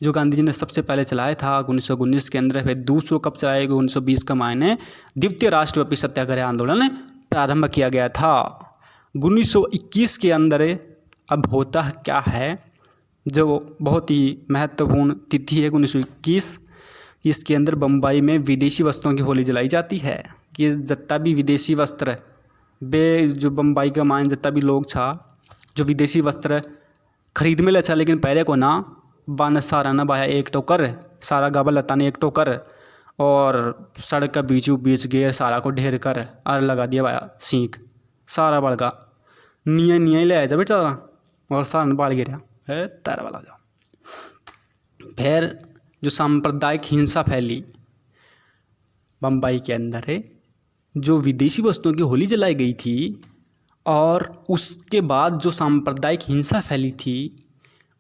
जो गांधी जी ने सबसे पहले चलाया था 1919 के अंदर। फिर दूसरा कब चलाएगा? 1920 का मायने द्वितीय राष्ट्रव्यापी सत्याग्रह आंदोलन प्रारंभ किया गया था 1921 के अंदर। अब होता क्या है, जो बहुत ही महत्वपूर्ण तिथि है 1921, इसके अंदर बम्बई में विदेशी वस्त्रों की होली जलाई जाती है। कि जितना भी विदेशी वस्त्र जो बम्बई का मान जितना भी लोग था जो विदेशी वस्त्र खरीद में अच्छा, लेकिन पहले को ना बन सारा न बाया एक टोकर सारा गबल लता ने एक टोकर और सड़क का बीचों बीच गेर सारा को ढेर कर और लगा दिया बाया सीख सारा बड़का निया ले आया जा बेटा और सारा बाल गिरा है तारा वाला जाओ। फिर जो सांप्रदायिक हिंसा फैली बम्बई के अंदर है, जो विदेशी वस्तुओं की होली जलाई गई थी और उसके बाद जो सांप्रदायिक हिंसा फैली थी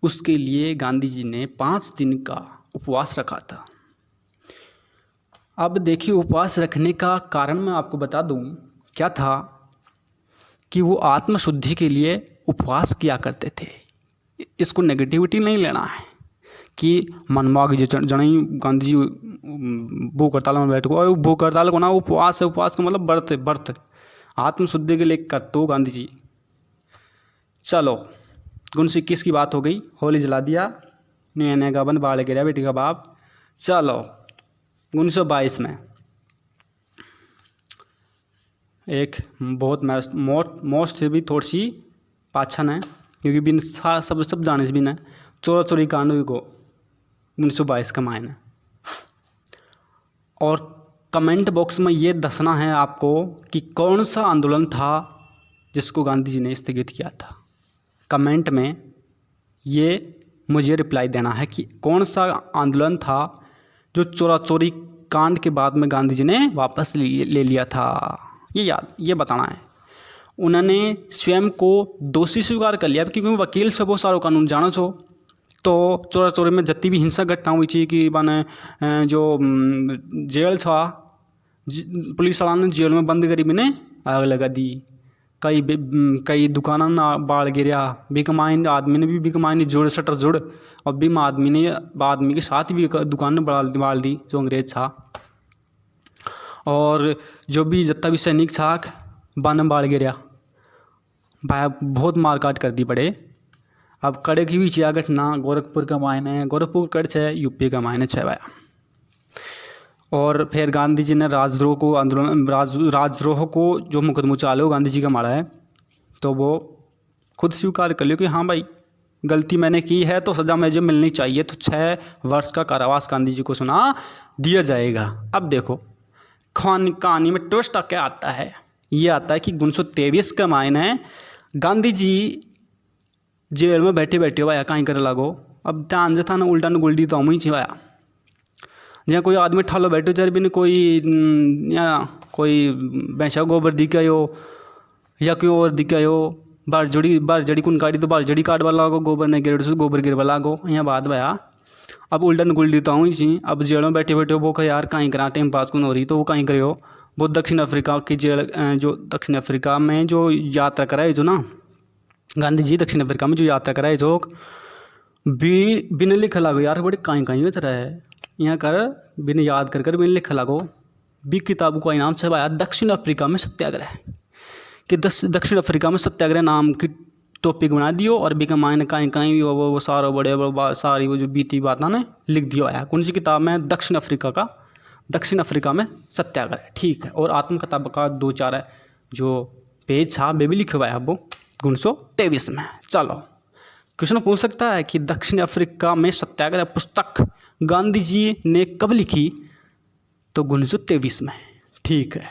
उसके लिए गांधी जी ने 5 दिन का उपवास रखा था। अब देखिए, उपवास रखने का कारण मैं आपको बता दूं क्या था कि वो आत्मशुद्धि के लिए उपवास किया करते थे। इसको नेगेटिविटी नहीं लेना है कि मनमाग जनाई गांधी जी भूख हड़ताल में बैठ गो, भूख हड़ताल को ना उपवास है। उपवास का मतलब व्रत आत्मशुद्धि के लिए करते हो गांधी जी। चलो, 1921 की बात हो गई, होली जला दिया, नया गावन बाढ़ गिरा बेटी का बाप। चलो, 1922 में एक बहुत मोस्ट से भी थोड़ी सी पाछन है क्योंकि बिन सब जाने से भी न चोरी कांड को 1922 का मायने। और कमेंट बॉक्स में ये दसना है आपको कि कौन सा आंदोलन था जिसको गांधी जी ने स्थगित किया था। कमेंट में ये मुझे रिप्लाई देना है कि कौन सा आंदोलन था जो चोरी कांड के बाद में गांधी जी ने वापस ले लिया था। ये बताना है। उन्होंने स्वयं को दोषी स्वीकार कर लिया क्योंकि वकील से बहुत सारा कानून जाना छो। तो चोरी में जितनी भी हिंसक घटना हुई थी कि माने जो जेल था पुलिस वाला ने जेल में बंद करी मैंने आग लगा दी, कई दुकाना ना बाढ़ गिरा, बिकमाइन आदमी ने भी बिकमाइन जुड़ शटर जुड़ और बिम आदमी के साथ भी दुकान बाढ़ दी जो अंग्रेज था। और जो भी जितना भी सैनिक था बन बाढ़ गिरा भाई, बहुत मारकाट कर दी पड़े। अब कड़े की भी चिया घटना गोरखपुर का मायने, गोरखपुर कड़ है यूपी का मायने है भाया। और फिर गांधी जी ने राजद्रोह को जो मुकदमा चालो गांधी जी का मारा है, तो वो खुद स्वीकार कर लियो कि हाँ भाई गलती मैंने की है तो सज़ा मुझे मिलनी चाहिए। तो 6 वर्ष का कारावास गांधी जी को सुना दिया जाएगा। अब देखो कहानी में ट्विस्ट क्या आता है, ये आता है कि 1923 का मायने गांधी जी जेल में बैठे भाया कहीं करे लागो। अब ध्यान से था ना उल्टा न गुल्डी तो हम ही छिवाया। जहाँ कोई आदमी ठालो बैठो चार बिन कोई या कोई भैंसा गोबर दिख आयो या कोई और दिख आयो बार जड़ी कुन काटी तो बार जड़ी काट वाला को गोबर नहीं गिर गोबर गिर वाला को यहाँ बात भया। अब उल्टन गुल्डी तो हूँ ही अब जेलों बैठे बैठे वो कह यार कहीं करा टाइम पास कौन हो रही तो वो कहीं करो वो दक्षिण अफ्रीका की जेल जो दक्षिण अफ्रीका में जो यात्रा कराए जो ना गांधी जी दक्षिण अफ्रीका में जो यात्रा कराए जो बिन लिखा लागो यार बड़े कहीं कहीं में तरह है यहाँ कर बिन याद कर बिन लिखा लागो बी किताब का इनाम से आया दक्षिण अफ्रीका में सत्याग्रह कि दक्षिण अफ्रीका में सत्याग्रह नाम की टॉपिक बना दियो और बी के मायने कहीं कहीं भी वो सारा बड़े सारी वो जो बीती बात ने लिख दियो आया कौन सी किताब में दक्षिण अफ्रीका में सत्याग्रह। ठीक है। और आत्मकथा का 2-4 है जो पेज था वे भी लिखे हुआ है वो 1923 में। चलो क्वेश्चन पूछ सकता है कि दक्षिण अफ्रीका में सत्याग्रह पुस्तक गांधी जी ने कब लिखी तो 1923 में। ठीक है।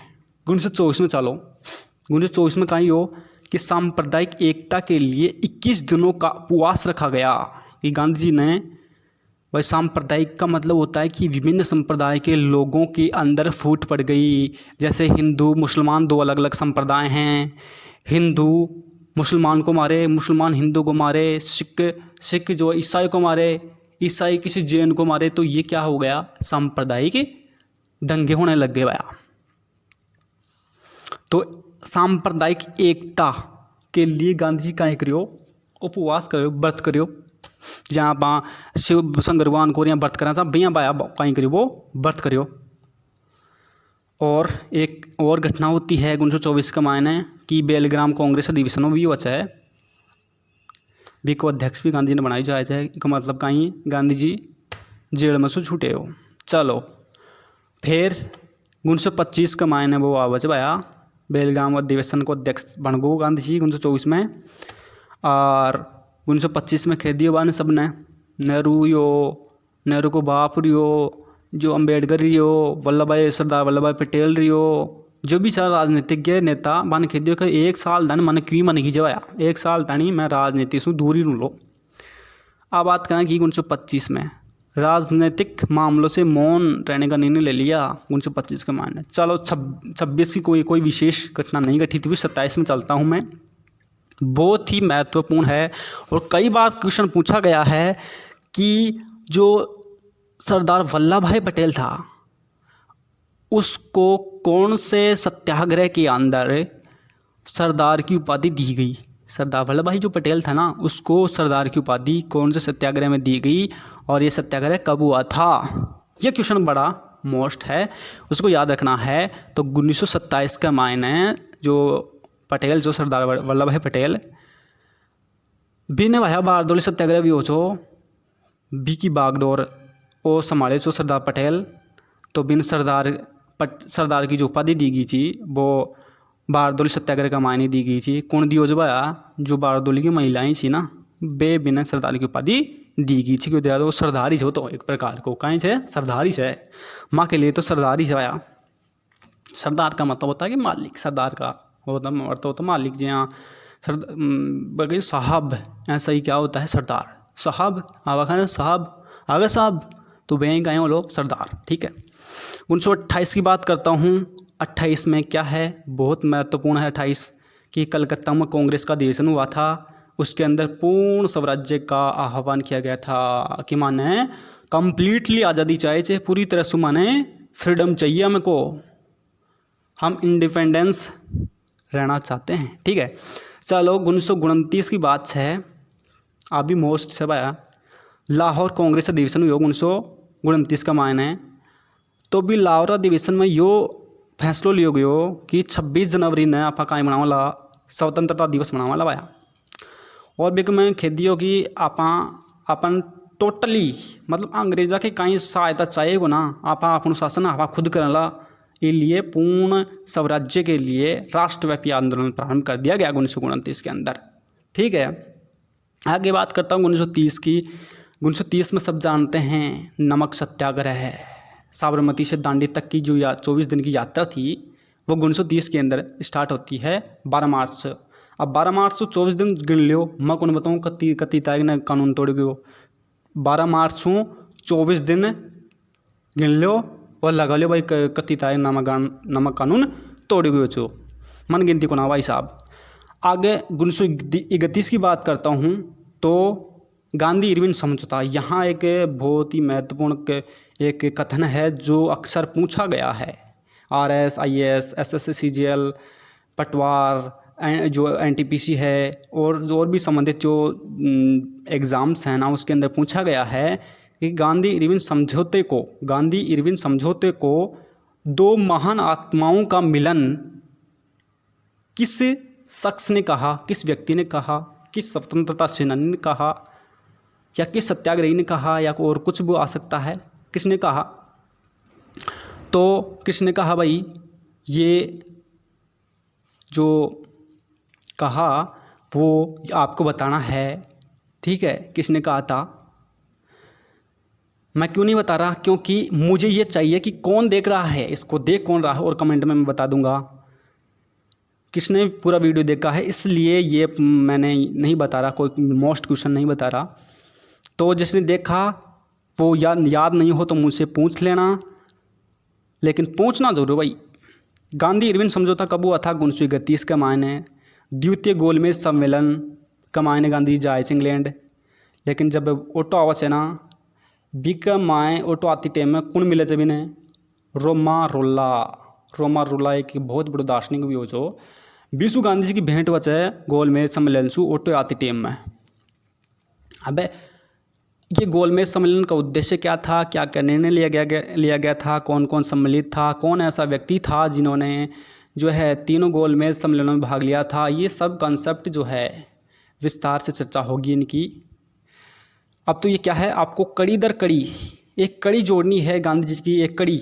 1924 में चलो 1924 में कहीं हो कि सांप्रदायिक एकता के लिए 21 दिनों का उपवास रखा गया कि गांधी जी ने भाई सांप्रदायिक का मतलब होता है कि विभिन्न संप्रदाय के लोगों के अंदर फूट पड़ गई। जैसे हिंदू मुसलमान 2 अलग अलग संप्रदाय हैं, हिंदू मुसलमान को मारे, मुसलमान हिंदू को मारे, सिख जो ईसाई को मारे, ईसाई किसी जैन को मारे, तो ये क्या हो गया सांप्रदायिक दंगे होने लग गए भैया। तो सांप्रदायिक एकता के लिए गांधी जी कहीं करियो उपवास करियो व्रत करियो जहाँ आप शिव शंकर भगवान को यहाँ व्रत करा था भैया बाया कहीं करियो वो व्रत करियो। और एक और घटना होती है 1924 का मायने कि बेलग्राम कांग्रेस अधिवेशन भी बचा है भी को अध्यक्ष भी गांधी ने बनाई जाए इसका मतलब कहीं गांधी जी जेल में से छूटे हो। चलो फिर 1925 का मायने वो आवाज आया बेलगाम अधिवेशन को अध्यक्ष बन गो गांधी जी 1924 में। और 1925 में कह दिया बाने सब ने नेहरू को बाप रियो जो अम्बेडकर रियो सरदार वल्लभ भाई पटेल रियो जो भी सारा राजनीतिज्ञ नेता बन कह दियो कि 1 साल तन मन क्यों मन खिंचवाया 1 साल तनी मैं राजनीति से दूरी रू लो। अब बात करें कि 1925 में राजनीतिक मामलों से मौन रहने का निर्णय ले लिया 1925 के मायने। चलो 26 की कोई विशेष घटना नहीं घटी थी। 27 में चलता हूँ मैं, बहुत ही महत्वपूर्ण है और कई बार क्वेश्चन पूछा गया है कि जो सरदार वल्लभ भाई पटेल था उसको कौन से सत्याग्रह के अंदर सरदार की उपाधि दी गई। सरदार वल्लभ भाई जो पटेल था ना उसको सरदार की उपाधि कौन से सत्याग्रह में दी गई और ये सत्याग्रह कब हुआ था। ये क्वेश्चन बड़ा मोस्ट है, उसको याद रखना है। तो 1927 का मायने जो पटेल जो सरदार वल्लभ भाई पटेल बिना भाया बारदोली सत्याग्रह भी हो छो बी की बागडोर वो संभाले छो सरदार पटेल। तो बिन सरदार की जो उपाधि दी गई थी वो बारदोली सत्याग्रह का मायने दी गई थी। कौन दी भाया जो बारदोली की महिलाएं थी ना बे बिना सरदार की उपाधि दी गई थी। क्यों दिया वो सरदार ही हो तो एक प्रकार को कहीं से सरदार ही है माँ के लिए तो सरदार ही आया। सरदार का मतलब होता है कि मालिक, सरदार का होता मालिक जी हाँ बगैर साहब ऐसा ही क्या होता है सरदार साहब आवा साहब आगे साहब तो बैंक आए वो लोग सरदार। ठीक है। 1928 की बात करता हूँ। 28 में क्या है बहुत महत्वपूर्ण है 28 कि कलकत्ता में कांग्रेस का अधिवेशन हुआ था। उसके अंदर पूर्ण स्वराज्य का आह्वान किया गया था कि माने कंप्लीटली आज़ादी चाहिए पूरी तरह से माने फ्रीडम चाहिए हमको, हम इंडिपेंडेंस रहना चाहते हैं। ठीक है। चलो 1929 की बात है अभी मोस्ट से आया लाहौर कांग्रेस अधिवेशन हुआ 1929 का मायने। तो भी लाहौर अधिवेशन में यो फैसलो लियो गयो कि 26 जनवरी ने आप कहीं मनावाला स्वतंत्रता दिवस मनावाला भाया। और भी मैं खेदियो कि अपन टोटली मतलब अंग्रेजा के कहीं सहायता चाहिए ना आप अपन शासन आप खुद करला लिए पूर्ण स्वराज्य के लिए राष्ट्रव्यापी आंदोलन प्रारंभ कर दिया गया 1929 के अंदर। ठीक है। आगे बात करता हूँ 1930 की। 1930 में सब जानते हैं नमक सत्याग्रह है। साबरमती से दांडी तक की जो 24 दिन की यात्रा थी वो 1930 के अंदर स्टार्ट होती है 12 मार्च से। अब 12 मार्च से 24 दिन गिन लियो मैं कौन बताऊँ कत्ती तारीख ने कानून तोड़ गयो। 12 मार्च से 24 दिन गिन लो और लगा लो भाई कति तारीख नमक कानून तोड़ गयो छो, मन गिनती को ना भाई साहब। आगे 1931 की बात करता हूँ तो गांधी इरविन समझौता, यहाँ एक बहुत ही महत्वपूर्ण एक कथन है जो अक्सर पूछा गया है। RS, IAS, SSC, CGL, पटवार, जो NTPC है और भी संबंधित जो एग्ज़ाम्स हैं ना, उसके अंदर पूछा गया है कि गांधी इरविन समझौते को दो महान आत्माओं का मिलन किस शख्स ने कहा, किस व्यक्ति ने कहा, किस स्वतंत्रता सेनानी ने कहा, या किस सत्याग्रही ने कहा, या और कुछ भी आ सकता है। किसने कहा? तो किसने कहा भाई, ये जो कहा वो आपको बताना है, ठीक है। किसने कहा था मैं क्यों नहीं बता रहा, क्योंकि मुझे ये चाहिए कि कौन देख रहा है, इसको देख कौन रहा है, और कमेंट में मैं बता दूंगा किसने पूरा वीडियो देखा है, इसलिए ये मैंने नहीं बता रहा, कोई मोस्ट क्वेश्चन नहीं बता रहा। तो जिसने देखा वो याद नहीं हो तो मुझसे पूछ लेना, लेकिन पूछना जरूर भाई। गांधी इरविन समझौता कब हुआ था? 1931 के मायने द्वितीय गोलमेज सम्मेलन का मायने गांधी जाए इंग्लैंड। लेकिन जब ऑटो आवा है ना, बिक माए ऑटो आती टाइम में कौन मिले जब इन्हें? रोमा रोला एक बहुत बड़ो दार्शनिक भी हो जो बीसू गांधी जी की भेंट वच है गोलमेज सम्मेलन सु ऑटो आती टाइम में। अबे ये गोलमेज सम्मेलन का उद्देश्य क्या था, क्या क्या निर्णय लिया गया था, कौन कौन सम्मिलित था, कौन ऐसा व्यक्ति था जिन्होंने जो है तीनों गोलमेज सम्मेलनों में भाग लिया था, ये सब कॉन्सेप्ट जो है विस्तार से चर्चा होगी इनकी। अब तो ये क्या है, आपको कड़ी दर कड़ी एक कड़ी जोड़नी है, गांधी जी की एक कड़ी,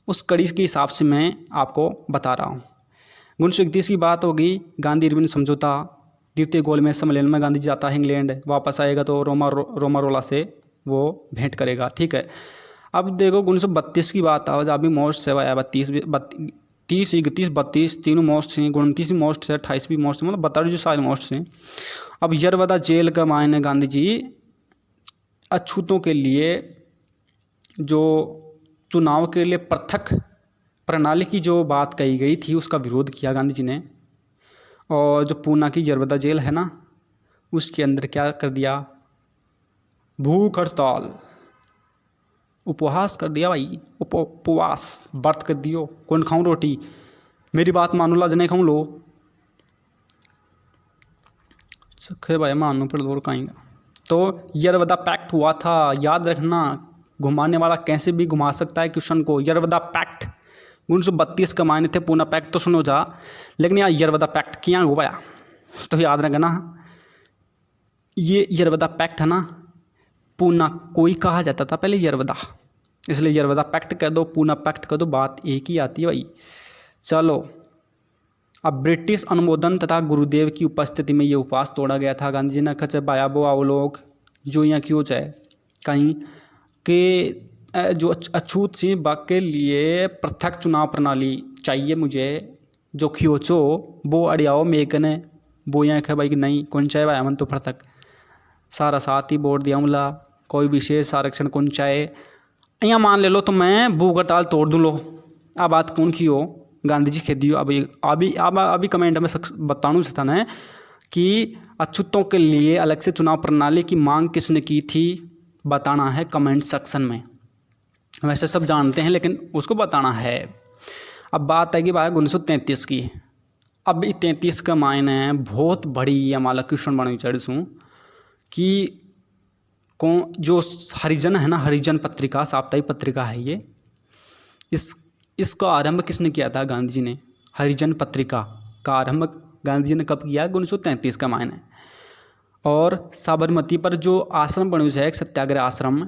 उस कड़ी के हिसाब से मैं आपको बता रहा हूँ। 1931 की बात होगी, गांधी इरविन समझौता, द्वितीय गोलमेज सम्मेलन में गांधी जी जाता है इंग्लैंड, वापस आएगा तो रोमा रोला से वो भेंट करेगा, ठीक है। अब देखो 1932 की बात आओ, अभी मोस्ट से आया 30, 31, 32 तीनों मोस्ट हैं, 29 मोस्ट से 28 भी मोस्ट, मतलब 72 जो सारे मोस्ट हैं। अब यरवदा जेल का मायने गांधी जी अछूतों के लिए जो चुनाव के लिए पृथक प्रणाली की जो बात कही गई थी उसका विरोध किया गांधी जी ने। और जो पूना की यरवदा जेल है ना, उसके अंदर क्या कर दिया, भूख हड़ताल, उपवास कर दिया भाई, उपवास व्रत कर दियो, कौन खाऊं रोटी, मेरी बात मानो ला जने खाऊं लो, सखे भाई मानो पर दौड़ काएंगा। तो यरवदा पैक्ट हुआ था, याद रखना, घुमाने वाला कैसे भी घुमा सकता है क्वेश्चन को। यरवदा पैक्ट 1932 का मायने थे, पूना पैक्ट तो सुनो जा, लेकिन यहाँ यरवदा पैक्ट क्या हुआ, तो याद रखना ये यरवदा पैक्ट है ना, पूना कोई कहा जाता था पहले यरवदा, इसलिए यरवदा पैक्ट कह दो, पूना पैक्ट कह दो, बात एक ही आती है भाई। चलो, अब ब्रिटिश अनुमोदन तथा गुरुदेव की उपस्थिति में ये उपवास तोड़ा गया था। गांधी जी ने कहा बाया बो आओ लोग जो यहाँ क्यों चाहे कहीं के जो अछूत सी बाग के लिए पृथक चुनाव प्रणाली चाहिए मुझे, जो खियोचो वो अड़ियाओ मेकने वो यहाँ कहे भाई कि नहीं कौन चाहे भाई मन तो पृथक सारा साथ ही बोर्ड दिया मुला, कोई विशेष आरक्षण कौन चाहे, यहाँ मान ले लो तो मैं भूख हड़ताल तोड़ दूँ लो। अब बात कौन की हो, गांधी जी खेदियो। अभी कमेंट में बताऊँ से था ना कि अछूतों के लिए अलग से चुनाव प्रणाली की मांग किसने की थी, बताना है कमेंट सेक्शन में। वैसे सब जानते हैं लेकिन उसको बताना है। अब बात है कि भाई 1933 की, अब 33 का मायने बहुत बड़ी हमारा क्वेश्चन बनी चढ़ूँ कि कौन जो हरिजन है ना, हरिजन पत्रिका साप्ताहिक पत्रिका है ये, इसका आरंभ किसने किया था? गांधी जी ने। हरिजन पत्रिका का आरंभ गांधी जी ने कब किया? 1933 का मायने। और साबरमती पर जो आश्रम बने हुए है, एक सत्याग्रह आश्रम,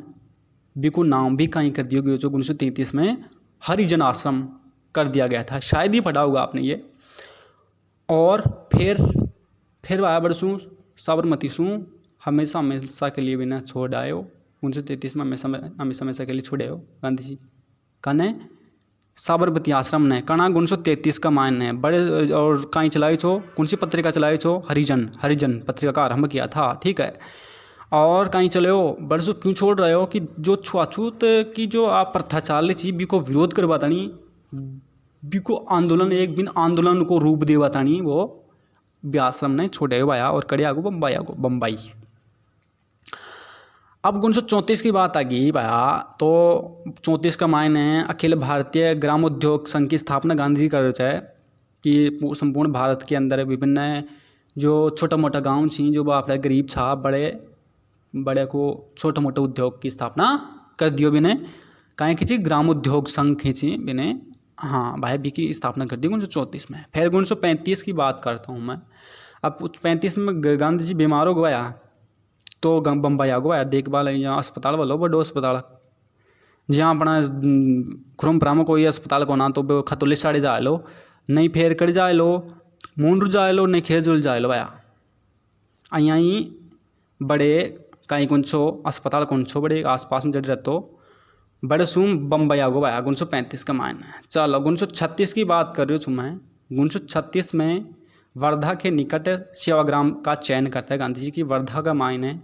बिको नाम भी कहीं कर दिया गया, जो 1933 में हरिजन आश्रम कर दिया गया था, शायद ही पढ़ा होगा आपने ये। और फिर आया बरसूँ साबरमती सूँ हमेशा के लिए भी ना छोड़ आए हो, 1933 में हमेशा के लिए छोड़े हो गांधी जी कने साबरमती आश्रम ने कणा 1933 का मायने बड़े और कहीं चलाई छो, कौन सी पत्रिका चलाई छो? हरिजन पत्रिका का आरंभ किया था, ठीक है। और कहीं चले हो बरसों क्यों छोड़ रहे हो कि जो छुआछूत की जो आप प्रथा चाल रही चीज को विरोध कर बतानी, बिको आंदोलन एक बिन आंदोलन को रूप दे बतानी, वो व्यासम ने छोड़े भाया और कड़िया को बम्बई। अब 1934 की बात आ गई भाया, तो 34 का मायने अखिल भारतीय ग्रामोद्योग संघ की स्थापना गांधी जी कर रहे हैं कि संपूर्ण भारत के अंदर विभिन्न जो छोटा मोटा गांव छी जो बापड़ा गरीब छा बड़े बड़े को छोटा मोटा उद्योग की स्थापना कर दियो बिने कहीं खींची ग्रामोद्योग संघ खींची बिने, हाँ भाई बी की स्थापना कर दी 1934 में। फिर 1935 की बात करता हूँ मैं। अब 35 में गांधी जी बीमार हो गया तो बम्बई आ गया देखभाल यहाँ अस्पताल वालों बड़ो अस्पताल जहाँ अपना खुरमपुरा में कोई अस्पताल को ना तो खतौली साड़े जा लो नहीं फेर कर जाए लो मुंडू जाए लो नहीं खेजुल जाए लो भाया अँ ही बड़े कहीं कुंछो अस्पताल कुंछो बड़े आसपास में जड़ रहते बड़े सुम बम्बई आ गो भाया 1935 का मायने। चलो 1936 की बात कर रही हूँ मैं। 1936 में वर्धा के निकट सेवाग्राम का चयन करता है गांधी जी की। वर्धा का मायने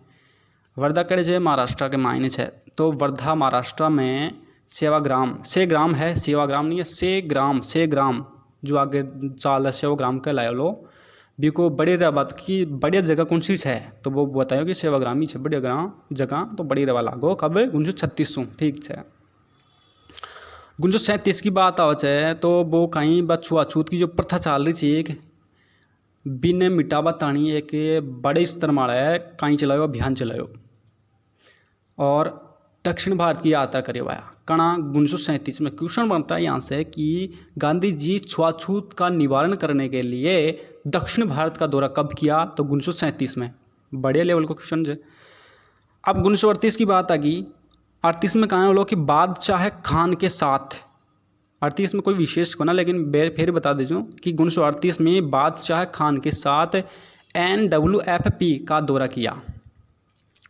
वर्धा कड़े जे महाराष्ट्र के मायने है, तो वर्धा महाराष्ट्र में सेवाग्राम से ग्राम है, सेवाग्राम नहीं है से ग्राम जो आगे चाल सेवाग्राम का लाए लो बिको बड़े रबात की बढ़िया जगह कौन सी है, तो वो बताओ कि सेवाग्राम ही है बढ़िया ग्राम जगह, तो बड़ी रवा लागो कब 1936 ठीक है। 1937 की बात आओ है तो वो कहीं छुआछूत की जो प्रथा चल रही थी एक बिन मिटावा तानी एक बड़े स्तर माड़ा है कहीं चलायो अभियान चलायो और दक्षिण भारत की यात्रा करे वाया कणा 1937 में। क्वेश्चन बनता है यहाँ से कि गांधी जी छुआछूत का निवारण करने के लिए दक्षिण भारत का दौरा कब किया, तो 1937 में। बड़े लेवल का क्वेश्चन है। अब 1938 की बात आ गई। 38 में कहा बोलो कि बादशाह खान के साथ, 38 में कोई विशेष को ना लेकिन फिर बता दीजिए कि 1938 में बादशाह खान के साथ NWFP का दौरा किया।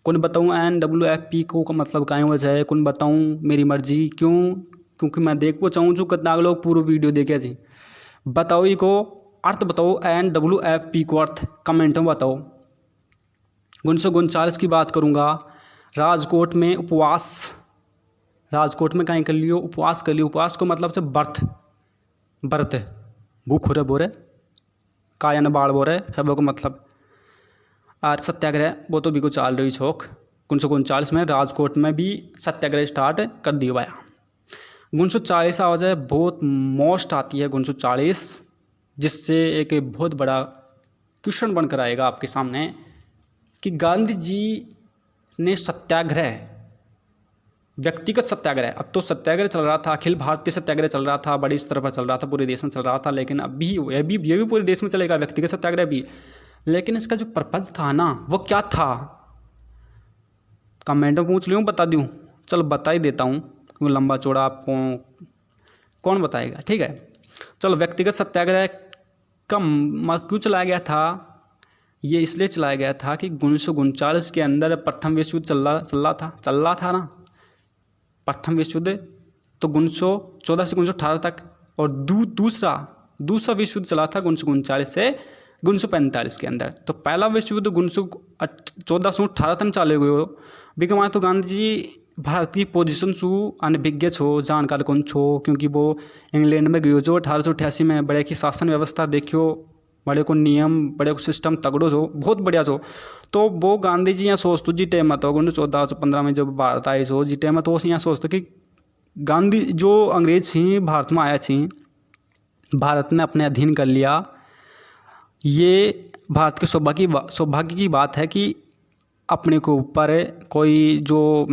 कौन बताऊँ NWFP को का मतलब क्या वजह है, कौन बताऊँ मेरी मर्जी क्यों, क्योंकि मैं देखो चाहूँ जो कितना लोग पूरा वीडियो देखे जी बताओ ये को अर्थ बताओ NWFP को अर्थ कमेंट में बताओ। 1939 की बात करूँगा। राजकोट में उपवास, राजकोट में कहीं कर लियो उपवास कर लियो। उपवास को मतलब से व्रत भूख हो रहे बोरे काया न बाढ़ बोरे खबों को मतलब और सत्याग्रह वो तो भी को चाल रही छोक। 1939 में राजकोट में भी सत्याग्रह स्टार्ट कर दिया गया। 1940 आवाज़ है बहुत मोस्ट आती है 1940, जिससे एक बहुत बड़ा क्वेश्चन बनकर आएगा आपके सामने कि गांधी जी ने सत्याग्रह व्यक्तिगत सत्याग्रह, अब तो सत्याग्रह चल रहा था अखिल भारतीय सत्याग्रह चल रहा था बड़ी स्तर पर चल रहा था पूरे देश में चल रहा था, लेकिन अभी ये भी पूरे देश में चलेगा व्यक्तिगत सत्याग्रह भी, लेकिन इसका जो पर्पज था ना वो क्या था कमेंट में पूछ लियो बता दूँ। चलो बता ही देता हूँ क्योंकि लंबा चौड़ा आपको कौन बताएगा, ठीक है। चलो व्यक्तिगत सत्याग्रह कम क्यों चलाया गया था, ये इसलिए चलाया गया था कि 1939 के अंदर प्रथम विश्व युद्ध चल रहा था ना प्रथम विश्व युद्ध, तो 1914 से 1918 तक, और दूसरा विश्व युद्ध चला था 1939 से 1945 के अंदर। तो पहला विश्व युद्ध 1914 से 18 तक चाले हुए बिकमाए तो गांधी जी भारत की पोजीशन सु अनभिज्ञ छो जानकार कौन छो, क्योंकि वो इंग्लैंड में गयो जो 1888 में बड़े की शासन व्यवस्था देखियो, बड़े को नियम बड़े को सिस्टम तगड़ो छो बहुत बढ़िया छो। तो वो गांधी जी यहाँ सोचते जी टाइम तो 1914-15 में जब भारत आए छो जी टाइम तो यहाँ सोचते कि गांधी जो अंग्रेज थी भारत में आया थी, भारत ने अपने अधीन कर लिया। ये भारत के सौभाग्य की बात है कि अपने को ऊपर कोई जो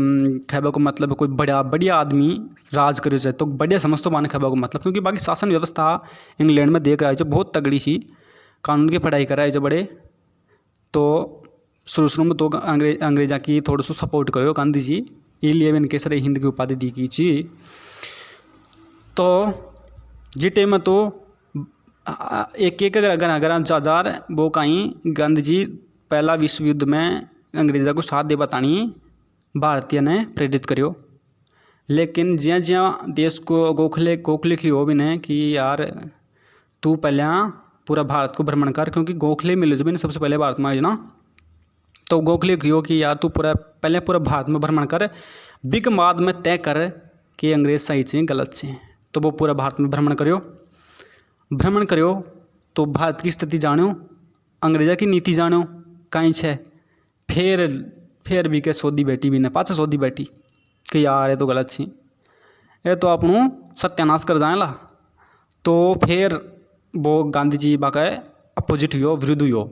खैबा को मतलब कोई बढ़िया आदमी राज करे जाए तो बढ़िया समझ तो माने खैबा को मतलब, क्योंकि बाकी शासन व्यवस्था इंग्लैंड में देख रहा है जो बहुत तगड़ी सी कानून की पढ़ाई कर रहा है जो बड़े, तो शुरू में तो अंग्रेजा की थोड़ा सा सपोर्ट करो गांधी जी, इसलिए इनके सर हिंद की उपाधि दी गई थी। तो जी टाइम में तो एक अगर जार वो कहीं गांधी जी पहला विश्व युद्ध में अंग्रेज़ों को साथ दे बतानी भारतीय ने प्रेरित करियो। लेकिन ज्याँ ज्याँ देश को गोखले की हो भी ने कि यार तू पहले पूरा भारत को भ्रमण कर, क्योंकि गोखले मिले जो भी सबसे पहले भारत में आए ना, तो गोखले कहो कि यार तू पहले पूरा भारत में भ्रमण कर, बिक बाद में तय कर कि अंग्रेज सही छे गलत छे। तो वो पूरा भारत में भ्रमण करो तो भारत की स्थिति जानो, अंग्रेजा की नीति जानो कहीं छे। फिर भी के सोधी बेटी भी ने पाछे सोधी बेटी कि यार ये तो गलत छी, ये तो आपनों सत्यानाश कर जाएला। तो फिर वो गांधी जी बाका अपोजिट हुयो, विरुद्ध हुयो।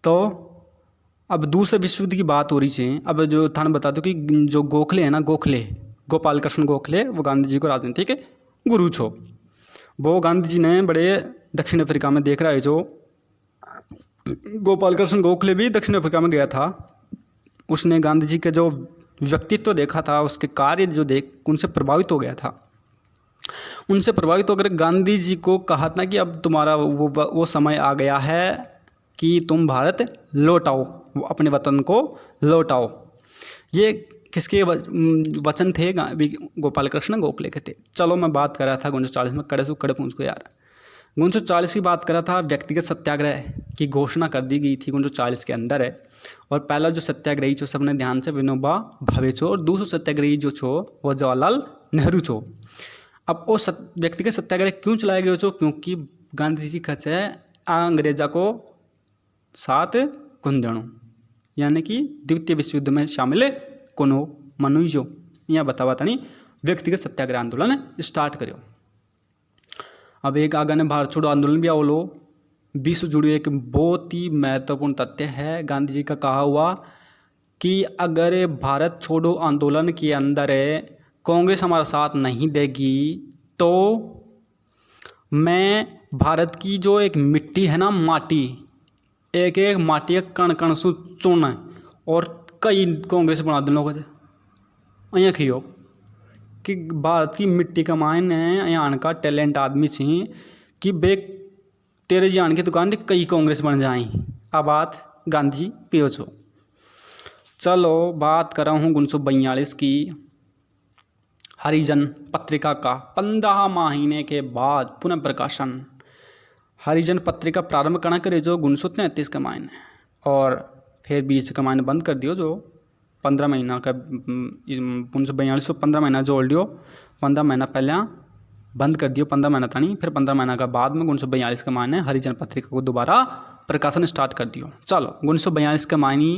तो अब दूसरे विश्व युद्ध की बात हो रही है। अब जो थाने बता दो कि जो गोखले है ना, गोपाल कृष्ण गोखले, वो गांधी जी को राजनीतिक गुरु छो। वो गांधी जी ने बड़े दक्षिण अफ्रीका में देख रहा है। जो गोपाल कृष्ण गोखले भी दक्षिण अफ्रीका में गया था, उसने गांधी जी के जो व्यक्तित्व देखा था, उसके कार्य जो देख उनसे प्रभावित हो गया था। उनसे प्रभावित होकर गांधी जी को कहा था कि अब तुम्हारा वो समय आ गया है कि तुम भारत लौट आओ, अपने वतन को लौट आओ। ये किसके वचन थे? गोपाल कृष्ण गोखले के थे। चलो मैं बात कर रहा था 1940 में, कड़े से कड़े पूछ को यार 1940 की बात कर रहा था। व्यक्तिगत सत्याग्रह की घोषणा कर दी गई थी 1940 के अंदर है। और पहला जो सत्याग्रही छो सबने ध्यान से विनोबा भावे छो, और दूसरा सत्याग्रही जो छो वो जवाहरलाल नेहरू छो। अब वो व्यक्तिगत सत्याग्रह क्यों चलाया गया छो? क्योंकि गांधी जी कहे अंग्रेजा को साथ कुन देणो, यानी कि द्वितीय विश्व युद्ध में शामिल कोनो मनुई जो यहाँ बतावा तनी व्यक्तिगत सत्याग्रह आंदोलन स्टार्ट करो। अब एक आगे ने भारत छोड़ो आंदोलन भी आओ लो, विश्व जुड़ो। एक बहुत ही महत्वपूर्ण तथ्य है, गांधी जी का कहा हुआ कि अगर भारत छोड़ो आंदोलन के अंदर कांग्रेस हमारा साथ नहीं देगी तो मैं भारत की जो एक मिट्टी है ना, माटी, एक एक माटी कण कण सु चुन और कई कांग्रेस बना देना को अँ खियो कि भारत की मिट्टी का मायन है। यहाँ का टैलेंट आदमी छी कि बे तेरे जान की दुकान कई कांग्रेस बन जाए। अब बात गांधी जी पियो छो। चलो बात कर रहा हूँ 1942 की हरिजन पत्रिका का 15 महीने के बाद पुनः प्रकाशन। हरिजन पत्रिका प्रारंभ करना करे जो 1933 का मायने, और फिर बीच का मायने बंद कर दियो। जो 15 महीना का 1942 15 महीना जोड़ लियो, 15 महीना पहले बंद कर दियो 15 महीना तानी, फिर 15 महीना का बाद में 1942 का मायने हरिजन पत्रिका को दोबारा प्रकाशन स्टार्ट कर दियो। चलो 1942 का मायनी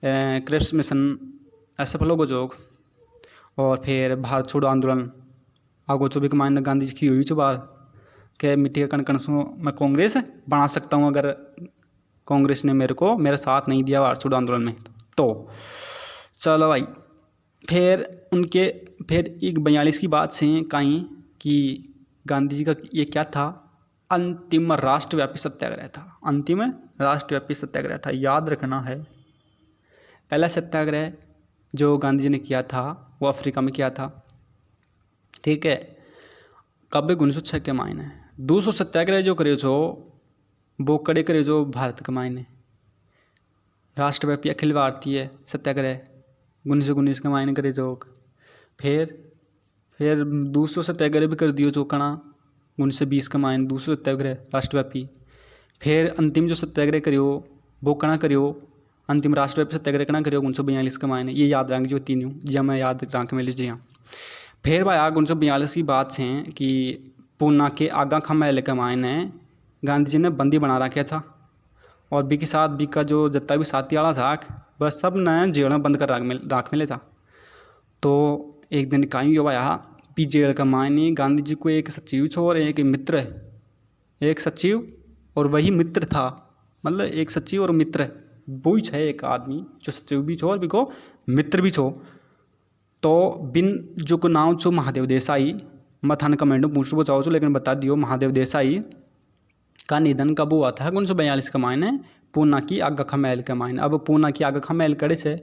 क्रिप्स मिशन असफल हो जोग, और फिर भारत छोड़ो आंदोलन आगो चौबी के मायने गांधी जी की हुई चो बार के मिट्टी का कण कण सो मैं कांग्रेस बना सकता हूँ अगर कांग्रेस ने मेरा साथ नहीं दिया भारत छोड़ो आंदोलन में। तो चलो भाई फिर 42 की बात से कहीं कि गांधी जी का ये क्या था, अंतिम राष्ट्रव्यापी सत्याग्रह था। अंतिम राष्ट्रव्यापी सत्याग्रह था, याद रखना है। पहला सत्याग्रह जो गांधी जी ने किया था वो अफ्रीका में किया था, ठीक है, कब 1906 के मायने। दूसरा सत्याग्रह जो करे जो वो कड़े करे जो भारत के मायने राष्ट्रव्यापी अखिल भारतीय सत्याग्रह 1919 के मायने करे जो। फिर दूसरा सत्याग्रह भी कर दियो जो कणा 1920 के मायने दूसरा सत्याग्रह राष्ट्रव्यापी। फिर अंतिम जो सत्याग्रह करियो वो कणा करियो, अंतिम राष्ट्रव्यापी सत्याग्रह कणा करियो 1942 के मायने। ये याद रख जो तीनों जब मैं याद रख में लीजिए। फिर भाई आग 1942 की बात है कि पूना के आगा खमेल के मायने गांधी जी ने बंदी बना रखा था, और बी के साथ बी का जो जितना भी साथी वाला था बस सब न जेल में बंद कर राख मिले था। तो एक दिन कहीं हो आया बी जेल का मायने गांधी जी को एक सचिव छो और एक मित्र, एक सचिव और वही मित्र था, मतलब एक सचिव और मित्र वो ही है एक आदमी जो सचिव भी छो और भी को मित्र भी छो। तो बिन जो को नाम छो महादेव देसाई, मैं थाने कमेंट में पूछ चाहो छो लेकिन बता दियो महादेव देसाई का निधन कब हुआ था 1942 के मायने पूना की आगा खमेल के मायने। अब पूना की आगा खमेल करे छे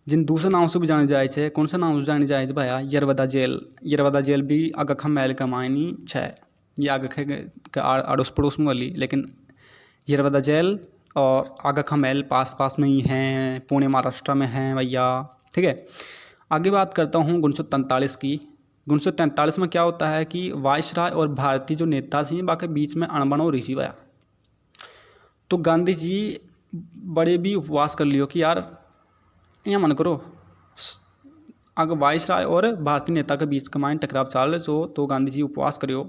जिन दूसरे नाम से भी जाने जाए छे, कौन सा नाम से जाने जाए भाया यरवदा जेल भी आगा खमेल के मायनी छे। ये आगा के अड़ोस पड़ोस में वाली, लेकिन यरवदा जेल और आगा खमेल पास में ही हैं, पुणे महाराष्ट्र में हैं भैया, ठीक है। आगे बात करता हूँ 1943 की। 1943 में क्या होता है कि वायसराय और भारतीय जो नेता थी बाकी बीच में अणबण हो रही थी भैया। तो गांधी जी बड़े भी उपवास कर लियो कि यार यहाँ मन करो अगर वायसराय और भारतीय नेता के बीच कमाइन टकराव चाल जो तो गांधी जी उपवास करियो,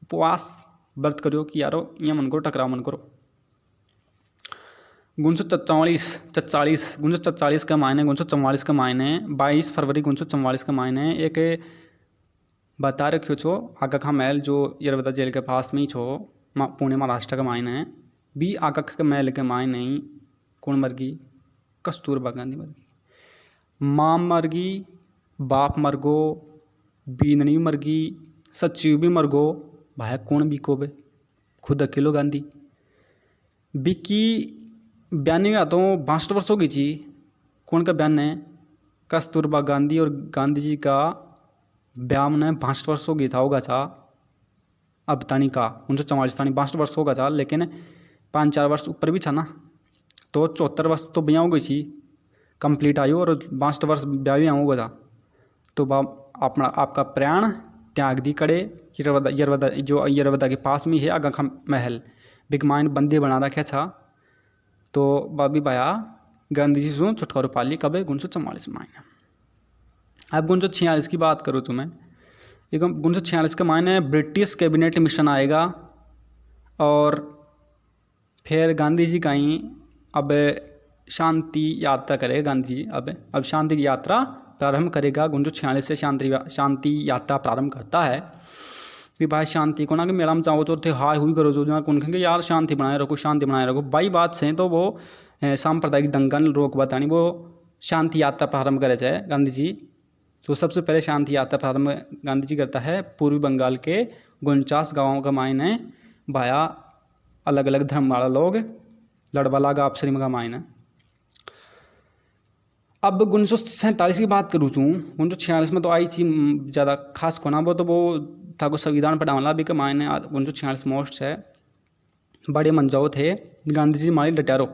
उपवास व्रत करियो कि यारो यहाँ मन करो टकराव मन करो। 1944 के मायने 1944 के मायने 22 फरवरी 1944 के मायने एक बता रखियो छो आगा महल जो यरवदा जेल के पास में ही छो पुणे महाराष्ट्र के मायने भी आगा के महल के मायने कौन मरगी, कस्तूरबा गांधी मरगी। माँ मरगी, बाप मरगो, बीननी मरगी, सचिव भी मरगो, भाई कौन बिको बे, खुद अकेलो गांधी। बिकी 92 या तो 62 वर्ष हो गई थी। कौन का बयान है, कस्तूरबा गांधी और गांधी जी का ब्याह ने 62 वर्ष हो गई था होगा था अब तानी का 1944 तानी 62 वर्ष होगा था, लेकिन 5-4 वर्ष ऊपर भी था ना, तो 74 वर्ष तो ब्याह हो गई थी कंप्लीट आयु और 62 वर्ष ब्याह भी होगा था। तो अपना आपका प्राण त्याग दी कड़े यरवदा के पास में है आगा महल बिगमाइन बंदी बना रखा था। तो बाबी बाया गांधी जी से छुटकारो पाली कब 1944 मायने। अब 1946 की बात करूँ तो मैं 1946 के मायने ब्रिटिश कैबिनेट मिशन आएगा और फिर गांधी जी का ही अब शांति यात्रा करेगा। गांधी जी अब शांति की यात्रा प्रारंभ करेगा। 1946 से शांति यात्रा प्रारंभ करता है कि भाई शांति को ना कि मेला में चाहो तो थे हाय हुई करो जो कौन कहेंगे यार शांति बनाए रखो, शांति बनाए रखो। बाई बात से तो वो सांप्रदायिक दंगल रोक बतानी वो शांति यात्रा प्रारंभ करे जाए गांधी जी। तो सबसे पहले शांति यात्रा प्रारंभ गांधी जी करता है पूर्वी बंगाल के 49 गाँवों का मायने भाया अलग अलग धर्म वाला लोग लड़वा लागा आपसरी का मायने। अब 1947 की बात करूँ तो 1946 में तो आई थी ज़्यादा खास कोना वो तो वो था को संविधान पढ़ावला भी के मायने 1946 मोस्ट है बड़े मंजाओ थे गांधी जी मारी डटारो।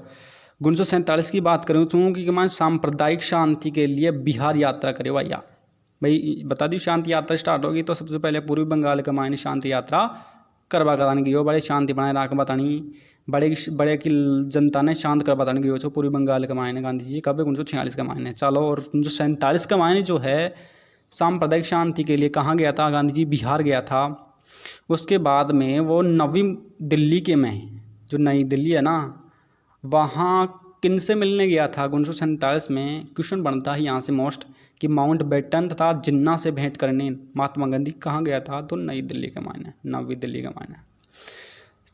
1947 की बात करूँ तो कि मान सांप्रदायिक शांति के लिए बिहार यात्रा करे भैया। भाई बता दी शांति यात्रा स्टार्ट होगी तो सबसे पहले पूर्वी बंगाल के मायने शांति यात्रा करवा कराने गई हो, बड़े शांति बनाए रख बतानी बड़े की जनता ने शांत कर बताने गई हो पूर्वी बंगाल के मायने गांधी जी कब 1946 के मायने। चलो और 1947 के मायने जो है सांप्रदायिक शांति के लिए कहाँ गया था गांधी जी, बिहार गया था। उसके बाद में वो नवी दिल्ली के में जो नई दिल्ली है ना वहाँ किन से मिलने गया था 1947 में। क्वेश्चन बनता है यहाँ से मोस्ट कि माउंट बेटन तथा जिन्ना से भेंट करने महात्मा गांधी कहाँ गया था, तो नई दिल्ली के मायने नवी दिल्ली के मायने।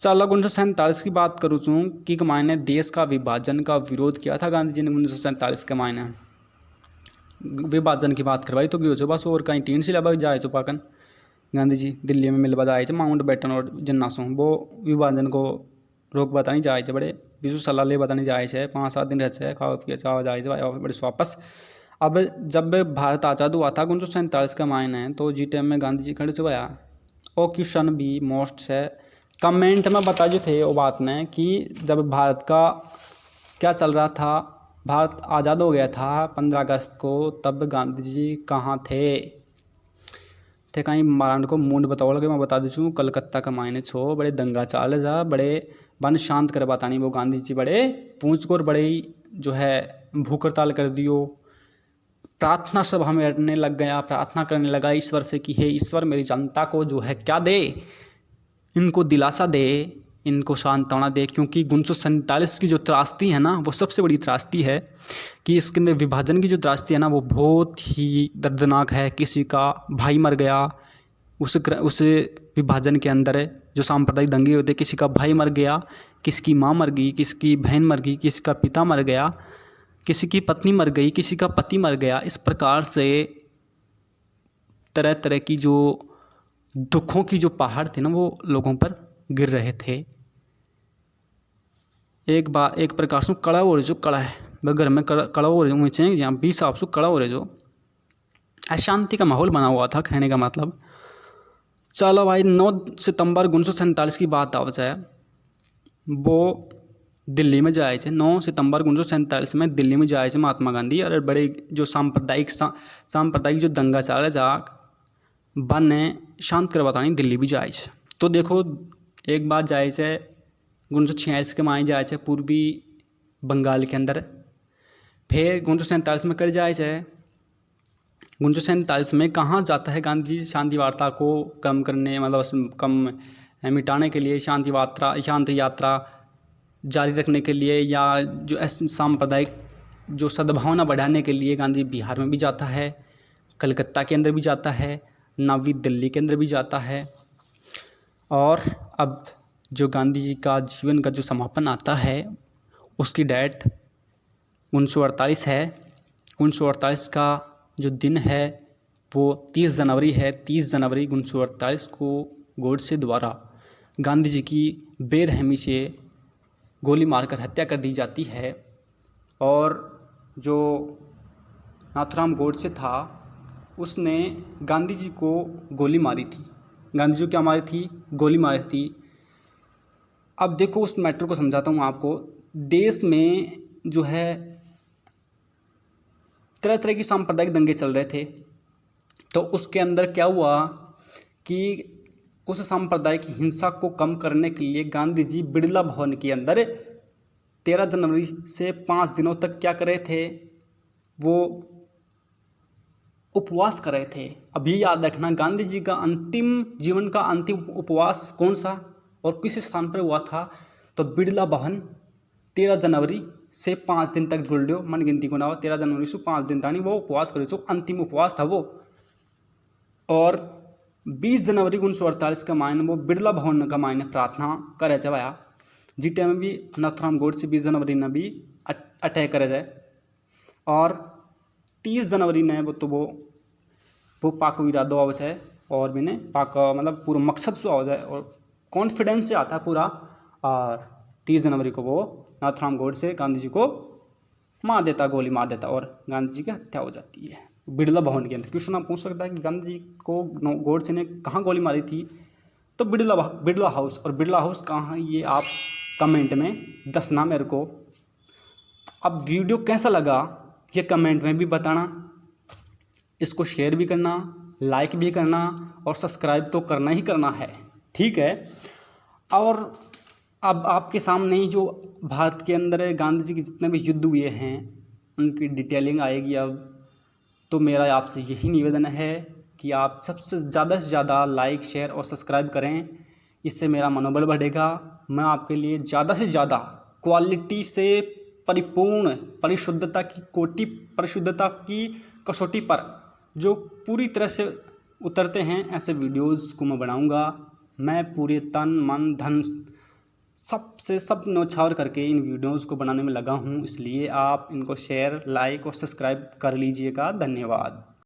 चलो 1947 की बात करूँ कि मायने देश का विभाजन का विरोध किया था गांधी जी ने 1947 के मायने। विभाजन की बात करवाई तो क्यों बस और कहीं 3 सिलेबस जाए तो पाकन गांधी जी दिल्ली में मिल बताए माउंट बेटन और जिन्ना सो वो विभाजन को रोक बतानी जाए बड़े विशु सलाह ले बतानी जाए 5-7 दिन रहते खाओ पिए चावा जाए बड़े वापस। अब जब भारत आज़ाद हुआ था 1947 का मायने तो जी टाइम में गांधी जी खड़े हुआ और क्वेश्चन भी मोस्ट है कमेंट में बता जो थे वो बात ने कि जब भारत का क्या चल रहा था, भारत आज़ाद हो गया था 15 अगस्त को, तब गांधी जी कहाँ थे कहीं मारांड को मूड बताओ लगे। मैं बता दूँ कलकत्ता का मायने छो बड़े दंगा चाल जा बड़े बन शांत कर बतानी वो गांधी जी बड़े पूछ को बड़े जो है भूख हड़ताल कर दियो। प्रार्थना सभा में अड़ने लग गया, प्रार्थना करने लगा ईश्वर से कि हे ईश्वर मेरी जनता को जो है क्या दे, इनको दिलासा दे, इनको सांत्वना दे, क्योंकि 1947 की जो त्रासदी है ना वो सबसे बड़ी त्रासदी है कि इसके अंदर विभाजन की जो त्रासदी है ना वो बहुत ही दर्दनाक है। किसी का भाई मर गया उस विभाजन के अंदर जो सांप्रदायिक दंगे होते, किसी का भाई मर गया, किसकी माँ मर गई, किसकी बहन मर गई, किसी का पिता मर गया, किसी की पत्नी मर गई, किसी का पति मर गया। इस प्रकार से तरह तरह की जो दुखों की जो पहाड़ थे ना वो लोगों पर गिर रहे थे। एक प्रकार से कड़ा हो रहे जो कड़ा है वह घर में कड़ा हो रहे चाहिए जहाँ 20 आप से कड़ा हो रहे जो अशांति का माहौल बना हुआ था कहने का मतलब। चलो भाई 9 सितंबर 1947 की बात आ जाए वो दिल्ली में जाए 9 सितंबर 1947 में दिल्ली में जाए महात्मा गांधी और बड़े जो सांप्रदायिक जो दंगा चाल जा बन ने शांत करवाता नहीं दिल्ली भी जाए। तो देखो एक बात जाए 1946 के मायने जाए पूर्वी बंगाल के अंदर। फिर 1947 में कर जाए चाहे 1947 में कहाँ जाता है गांधी जी शांति वार्ता को कम करने, मतलब कम मिटाने के लिए, शांति यात्रा जारी रखने के लिए, या जो सांप्रदायिक जो सद्भावना बढ़ाने के लिए गांधी बिहार में भी जाता है, कलकत्ता के अंदर भी जाता है, नवी दिल्ली के अंदर भी जाता है। और अब जो गांधी जी का जीवन का जो समापन आता है उसकी डेट 1948 है। 1948 का जो दिन है वो 30 जनवरी है। 30 जनवरी 1948 को गोडसे द्वारा गांधी जी की बेरहमी से गोली मारकर हत्या कर दी जाती है। और जो नाथूराम गोडसे था उसने गांधी जी को गोली मारी थी। गांधी जी को क्या मारी थी? गोली मारी थी। अब देखो उस मैटर को समझाता हूँ आपको। देश में जो है तरह तरह की सांप्रदायिक दंगे चल रहे थे, तो उसके अंदर क्या हुआ कि उस सांप्रदायिक हिंसा को कम करने के लिए गांधी जी बिड़ला भवन के अंदर 13 जनवरी से 5 दिनों तक क्या कर रहे थे? वो उपवास कर रहे थे। अभी याद रखना, गांधी जी का जीवन का अंतिम उपवास कौन सा और किस स्थान पर हुआ था? तो बिड़ला भवन 13 जनवरी से 5 दिन तक जुड़ लो, मन गिनती को ना हो, 13 जनवरी से 5 दिन ताणी वो उपवास करे, जो अंतिम उपवास था वो। और 20 जनवरी 1948 का मायने वो बिड़ला भवन का मायने प्रार्थना करे जाया, जी टाइम में भी नाथूराम गोडसे 20 जनवरी ने भी अटैक करे जाए। और 30 जनवरी ने वो पाक इरादो आवे है, और मैंने पाक मतलब पूरा मकसद से आ जाए और कॉन्फिडेंस से आता है पूरा। और 30 जनवरी को वो नाथूराम गोडसे गांधी जी को मार देता, गोली मार देता, और गांधी जी की हत्या हो जाती है बिड़ला भवन के अंदर। क्वेश्चन आप पूछ सकता है कि गांधी जी को गोडसे ने कहाँ गोली मारी थी? तो बिड़ला हाउस। और बिड़ला हाउस कहाँ है ये आप कमेंट में दसना मेरे को। अब वीडियो कैसा लगा ये कमेंट में भी बताना, इसको शेयर भी करना, लाइक भी करना, और सब्सक्राइब तो करना ही करना है, ठीक है। और अब आपके सामने ही जो भारत के अंदर गांधी जी के जितने भी युद्ध हुए हैं उनकी डिटेलिंग आएगी अब। तो मेरा आपसे यही निवेदन है कि आप सबसे ज़्यादा लाइक, शेयर और सब्सक्राइब करें, इससे मेरा मनोबल बढ़ेगा। मैं आपके लिए ज़्यादा से ज़्यादा क्वालिटी से परिपूर्ण परिशुद्धता की कसौटी पर जो पूरी तरह से उतरते हैं ऐसे वीडियोज़ को मैं बनाऊंगा। मैं पूरे तन मन धन सब न्यौछावर करके इन वीडियोज़ को बनाने में लगा हूं, इसलिए आप इनको शेयर, लाइक और सब्सक्राइब कर लीजिएगा। धन्यवाद।